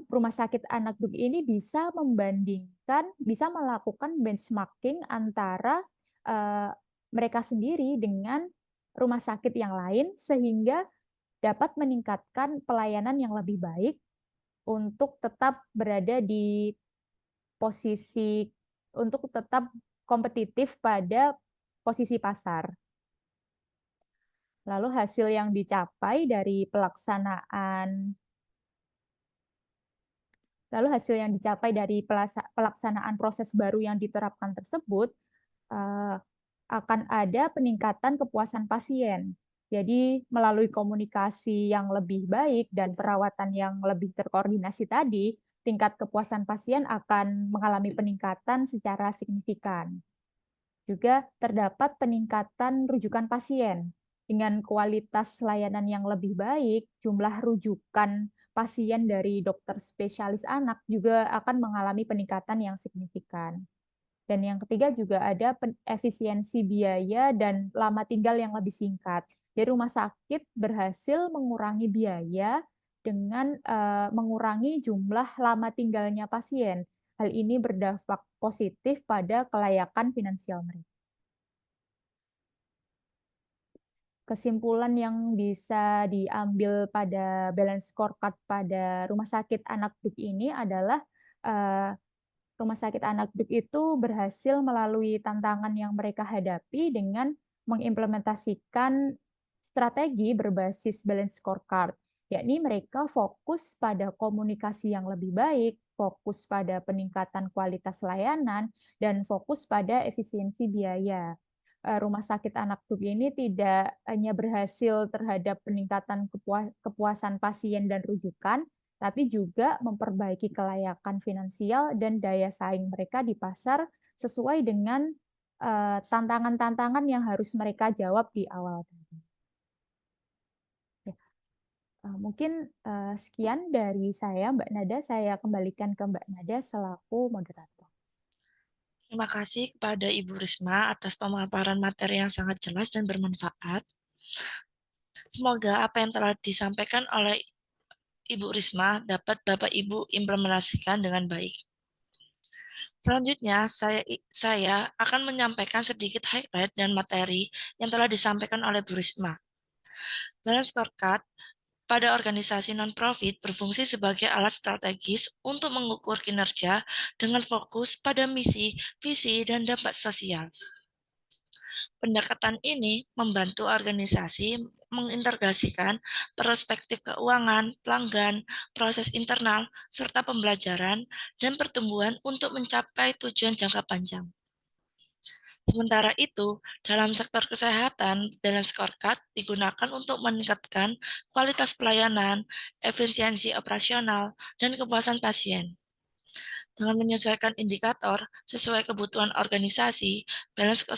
Rumah Sakit Anak Bruk ini bisa membandingkan, bisa melakukan benchmarking antara mereka sendiri dengan rumah sakit yang lain sehingga dapat meningkatkan pelayanan yang lebih baik untuk tetap berada di posisi untuk tetap kompetitif pada posisi pasar. Lalu hasil yang dicapai dari pelaksanaan proses baru yang diterapkan tersebut akan ada peningkatan kepuasan pasien. Jadi melalui komunikasi yang lebih baik dan perawatan yang lebih terkoordinasi tadi, tingkat kepuasan pasien akan mengalami peningkatan secara signifikan. Juga terdapat peningkatan rujukan pasien. Dengan kualitas layanan yang lebih baik, jumlah rujukan pasien dari dokter spesialis anak juga akan mengalami peningkatan yang signifikan. Dan yang ketiga juga ada efisiensi biaya dan lama tinggal yang lebih singkat. Jadi rumah sakit berhasil mengurangi biaya dengan mengurangi jumlah lama tinggalnya pasien. Hal ini berdampak positif pada kelayakan finansial mereka. Kesimpulan yang bisa diambil pada balance scorecard pada rumah sakit anak DUK ini adalah rumah sakit anak DUK itu berhasil melalui tantangan yang mereka hadapi dengan mengimplementasikan strategi berbasis balance scorecard, yakni mereka fokus pada komunikasi yang lebih baik, fokus pada peningkatan kualitas layanan, dan fokus pada efisiensi biaya. Rumah sakit anak DUK ini tidak hanya berhasil terhadap peningkatan kepuasan pasien dan rujukan, tapi juga memperbaiki kelayakan finansial dan daya saing mereka di pasar sesuai dengan tantangan-tantangan yang harus mereka jawab di awal tadi. Ya, mungkin sekian dari saya, Mbak Nada. Saya kembalikan ke Mbak Nada selaku moderator. Terima kasih kepada Ibu Risma atas pemaparan materi yang sangat jelas dan bermanfaat. Semoga apa yang telah disampaikan oleh Ibu Risma dapat Bapak Ibu implementasikan dengan baik. Selanjutnya, saya akan menyampaikan sedikit highlight dan materi yang telah disampaikan oleh Bu Risma. Balance scorecard pada organisasi non-profit berfungsi sebagai alat strategis untuk mengukur kinerja dengan fokus pada misi, visi, dan dampak sosial. Pendekatan ini membantu organisasi mengintegrasikan perspektif keuangan, pelanggan, proses internal, serta pembelajaran dan pertumbuhan untuk mencapai tujuan jangka panjang. Sementara itu, dalam sektor kesehatan, balance scorecard digunakan untuk meningkatkan kualitas pelayanan, efisiensi operasional, dan kepuasan pasien. Dengan menyesuaikan indikator sesuai kebutuhan organisasi, balance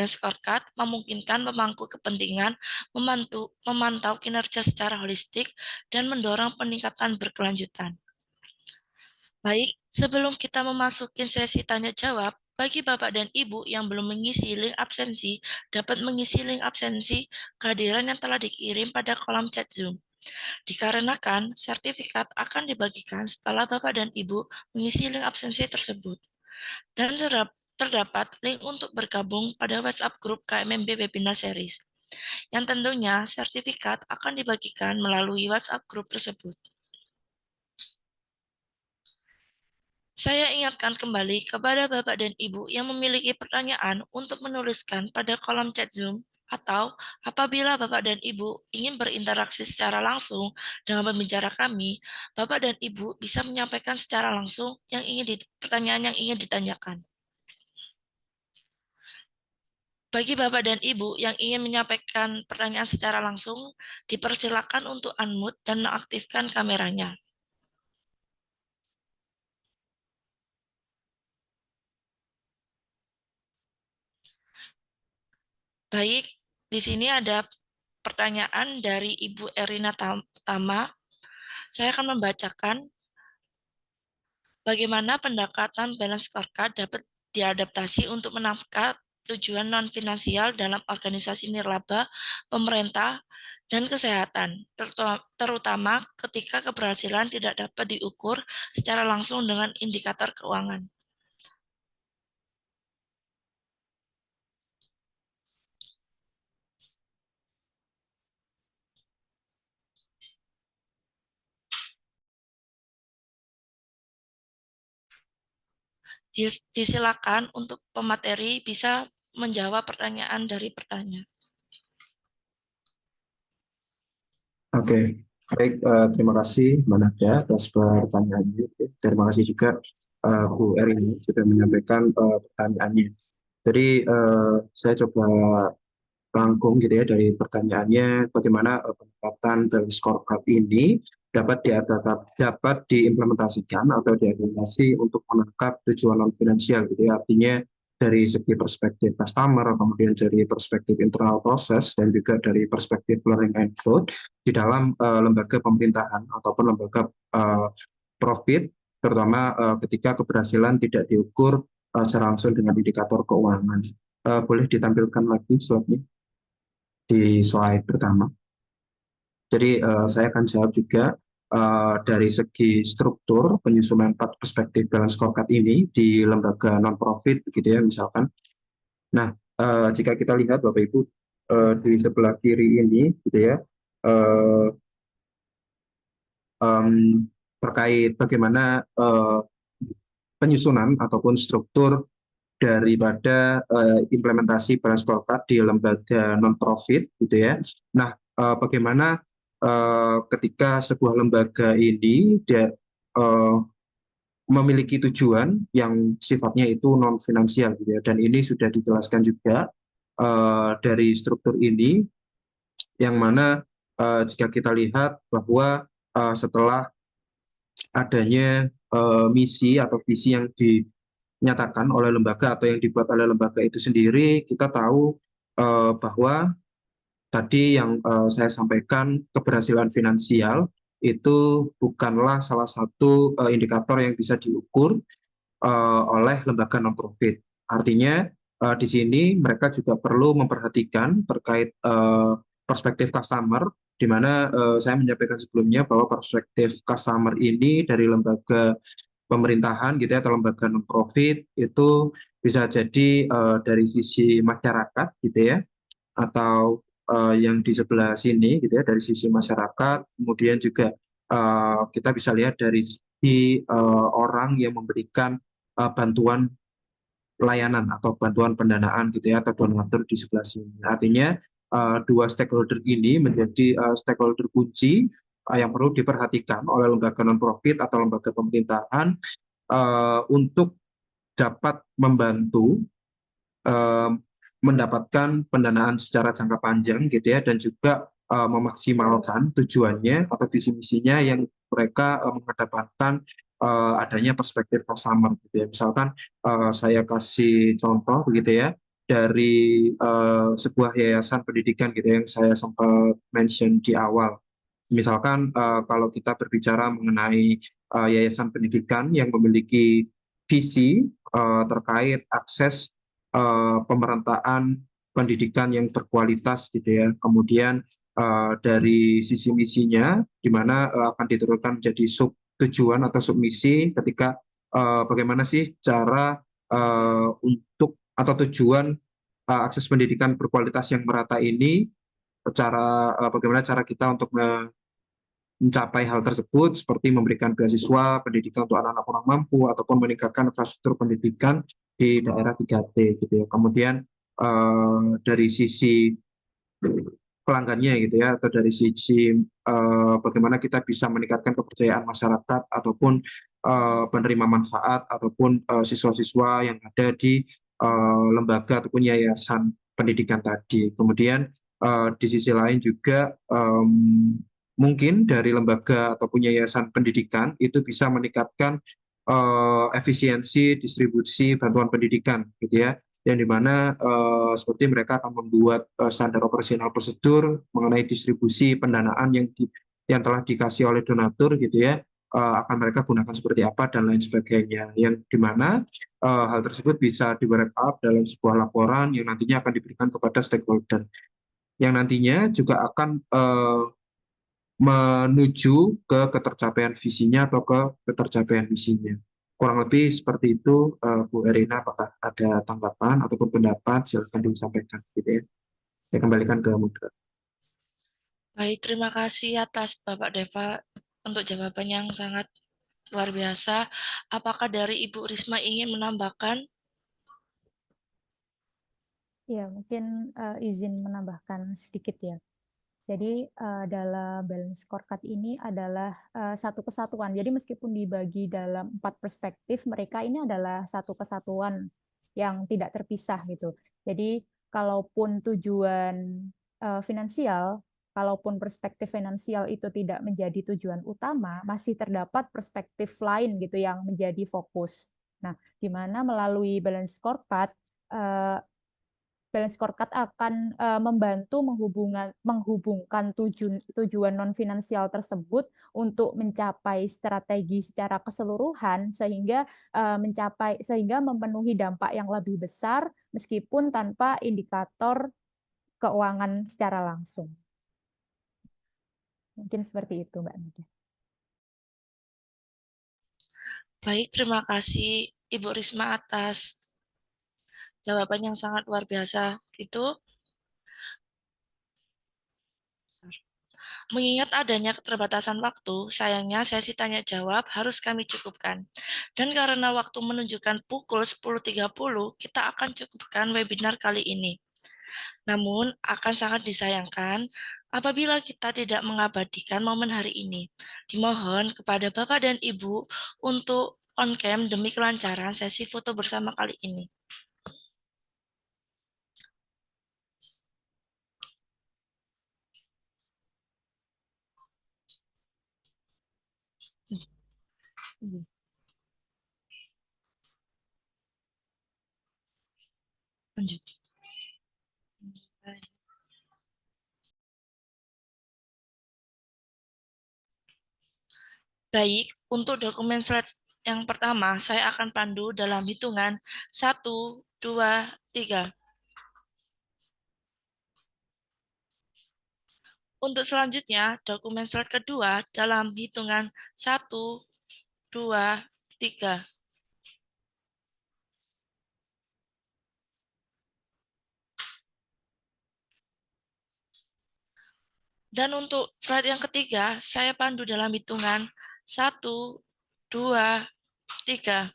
scorecard memungkinkan pemangku kepentingan memantau kinerja secara holistik dan mendorong peningkatan berkelanjutan. Baik, sebelum kita memasuki sesi tanya jawab, bagi Bapak dan Ibu yang belum mengisi link absensi, dapat mengisi link absensi kehadiran yang telah dikirim pada kolom chat Zoom. Dikarenakan sertifikat akan dibagikan setelah Bapak dan Ibu mengisi link absensi tersebut. Dan terdapat link untuk bergabung pada WhatsApp grup KMMB Webinar Series, yang tentunya sertifikat akan dibagikan melalui WhatsApp grup tersebut. Saya ingatkan kembali kepada Bapak dan Ibu yang memiliki pertanyaan untuk menuliskan pada kolom chat Zoom, atau apabila Bapak dan Ibu ingin berinteraksi secara langsung dengan pembicara kami, Bapak dan Ibu bisa menyampaikan secara langsung pertanyaan yang ingin ditanyakan. Bagi Bapak dan Ibu yang ingin menyampaikan pertanyaan secara langsung, dipersilakan untuk unmute dan mengaktifkan kameranya. Baik, di sini ada pertanyaan dari Ibu Erina Tama. Saya akan membacakan bagaimana pendekatan balance scorecard dapat diadaptasi untuk menangkap tujuan non-finansial dalam organisasi nirlaba, pemerintah, dan kesehatan, terutama ketika keberhasilan tidak dapat diukur secara langsung dengan indikator keuangan. Disilakan untuk pemateri bisa menjawab pertanyaan dari pertanyaan. Oke, baik. Terima kasih Mbak Nada atas pertanyaannya. Terima kasih juga Bu Erin sudah menyampaikan pertanyaannya. Jadi saya coba rangkum gitu ya dari pertanyaannya, bagaimana penerapan dari scorecard ini dapat diimplementasikan atau diaplikasi untuk menangkap tujuan non finansial gitu ya. Artinya dari segi perspektif customer, kemudian dari perspektif internal proses, dan juga dari perspektif learning and growth di dalam lembaga pemerintahan ataupun lembaga profit, terutama ketika keberhasilan tidak diukur secara langsung dengan indikator keuangan. Boleh ditampilkan lagi slide-nya di slide pertama. Jadi saya akan jawab juga dari segi struktur penyusunan 4 perspektif dalam scorecard ini di lembaga non-profit gitu ya misalkan. Nah, jika kita lihat Bapak Ibu di sebelah kiri ini gitu ya, eh, em, terkait bagaimana penyusunan ataupun struktur daripada implementasi balance scorecard di lembaga non-profit gitu ya. Nah, bagaimana ketika sebuah lembaga ini dia memiliki tujuan yang sifatnya itu non finansial gitu ya. Dan ini sudah dijelaskan juga dari struktur ini, yang mana jika kita lihat bahwa setelah adanya misi atau visi yang dinyatakan oleh lembaga atau yang dibuat oleh lembaga itu sendiri, kita tahu bahwa tadi yang saya sampaikan, keberhasilan finansial itu bukanlah salah satu indikator yang bisa diukur oleh lembaga non-profit. Artinya di sini mereka juga perlu memperhatikan terkait perspektif customer, di mana saya menyampaikan sebelumnya bahwa perspektif customer ini dari lembaga pemerintahan gitu ya atau lembaga non-profit itu bisa jadi dari sisi masyarakat gitu ya, atau yang di sebelah sini gitu ya dari sisi masyarakat. Kemudian juga kita bisa lihat dari sisi orang yang memberikan bantuan layanan atau bantuan pendanaan gitu ya atau donatur di sebelah sini. Artinya dua stakeholder ini menjadi stakeholder kunci yang perlu diperhatikan oleh lembaga non-profit atau lembaga pemerintahan untuk dapat membantu eh, mendapatkan pendanaan secara jangka panjang gitu ya, dan juga memaksimalkan tujuannya atau visi misinya yang mereka mengedepankan adanya perspektif customer gitu ya. Misalkan saya kasih contoh begitu ya dari sebuah yayasan pendidikan gitu ya, yang saya sempat mention di awal. Misalkan kalau kita berbicara mengenai yayasan pendidikan yang memiliki visi terkait akses pemerataan pendidikan yang berkualitas gitu ya. Kemudian dari sisi misinya, di mana akan diturunkan menjadi sub tujuan atau submisi ketika bagaimana sih cara untuk atau tujuan akses pendidikan berkualitas yang merata ini, bagaimana cara kita untuk mencapai hal tersebut seperti memberikan beasiswa pendidikan untuk anak-anak kurang mampu ataupun meningkatkan infrastruktur pendidikan di daerah 3T gitu ya. Kemudian dari sisi pelanggannya gitu ya atau dari sisi bagaimana kita bisa meningkatkan kepercayaan masyarakat ataupun penerima manfaat ataupun siswa-siswa yang ada di lembaga ataupun yayasan pendidikan tadi. Kemudian di sisi lain juga mungkin dari lembaga ataupun yayasan pendidikan itu bisa meningkatkan efisiensi distribusi bantuan pendidikan gitu ya, yang dimana seperti mereka akan membuat standar operasional prosedur mengenai distribusi pendanaan yang telah dikasih oleh donatur gitu ya, akan mereka gunakan seperti apa dan lain sebagainya, yang dimana hal tersebut bisa di wrap up dalam sebuah laporan yang nantinya akan diberikan kepada stakeholder, yang nantinya juga akan menuju ke ketercapaian visinya atau ke ketercapaian misinya. Kurang lebih seperti itu, Bu Erina, apakah ada tanggapan ataupun pendapat? Silakan disampaikan. Gitu ya. Saya kembalikan ke moderator. Baik, terima kasih atas Bapak Deva untuk jawaban yang sangat luar biasa. Apakah dari Ibu Risma ingin menambahkan? Ya, mungkin izin menambahkan sedikit ya. Jadi dalam balance scorecard ini adalah satu kesatuan. Jadi meskipun dibagi dalam 4 perspektif, mereka ini adalah satu kesatuan. yang tidak terpisah gitu. Jadi kalaupun tujuan finansial, kalaupun perspektif finansial itu tidak menjadi tujuan utama, masih terdapat perspektif lain gitu yang menjadi fokus. Nah, di mana melalui balance scorecard akan membantu menghubungkan tujuan non finansial tersebut untuk mencapai strategi secara keseluruhan sehingga memenuhi dampak yang lebih besar meskipun tanpa indikator keuangan secara langsung. Mungkin seperti itu, Mbak Nida. Baik, terima kasih Ibu Risma atas jawaban yang sangat luar biasa itu. Mengingat adanya keterbatasan waktu, sayangnya sesi tanya jawab harus kami cukupkan. Dan karena waktu menunjukkan pukul 10.30, kita akan cukupkan webinar kali ini. Namun, akan sangat disayangkan apabila kita tidak mengabadikan momen hari ini. Dimohon kepada Bapak dan Ibu untuk on-cam demi kelancaran sesi foto bersama kali ini. Lanjut. Baik, untuk dokumen slide yang pertama, saya akan pandu dalam hitungan 1, 2, 3. Untuk selanjutnya, dokumen slide kedua dalam hitungan 1, 2, 3. Dan untuk slide yang ketiga, saya pandu dalam hitungan 1, 2, 3.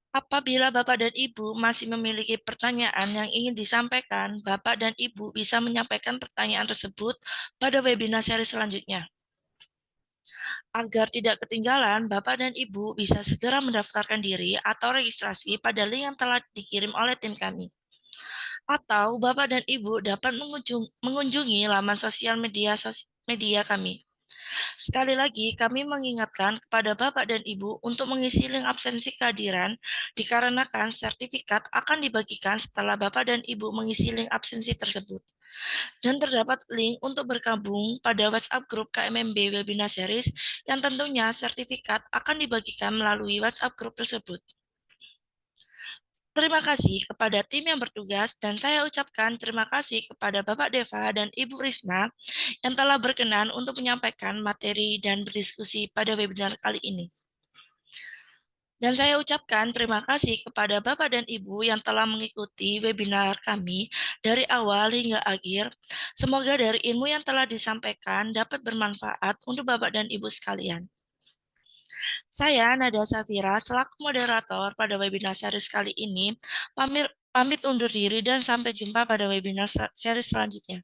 Apabila Bapak dan Ibu masih memiliki pertanyaan yang ingin disampaikan, Bapak dan Ibu bisa menyampaikan pertanyaan tersebut pada webinar seri selanjutnya. Agar tidak ketinggalan, Bapak dan Ibu bisa segera mendaftarkan diri atau registrasi pada link yang telah dikirim oleh tim kami. Atau Bapak dan Ibu dapat mengunjungi laman sosial media kami. Sekali lagi, kami mengingatkan kepada Bapak dan Ibu untuk mengisi link absensi kehadiran dikarenakan sertifikat akan dibagikan setelah Bapak dan Ibu mengisi link absensi tersebut. Dan terdapat link untuk bergabung pada WhatsApp grup KMMB Webinar Series yang tentunya sertifikat akan dibagikan melalui WhatsApp grup tersebut. Terima kasih kepada tim yang bertugas dan saya ucapkan terima kasih kepada Bapak Deva dan Ibu Risma yang telah berkenan untuk menyampaikan materi dan berdiskusi pada webinar kali ini. Dan saya ucapkan terima kasih kepada Bapak dan Ibu yang telah mengikuti webinar kami dari awal hingga akhir. Semoga dari ilmu yang telah disampaikan dapat bermanfaat untuk Bapak dan Ibu sekalian. Saya, Nada Safira, selaku moderator pada webinar series kali ini, pamit undur diri dan sampai jumpa pada webinar series selanjutnya.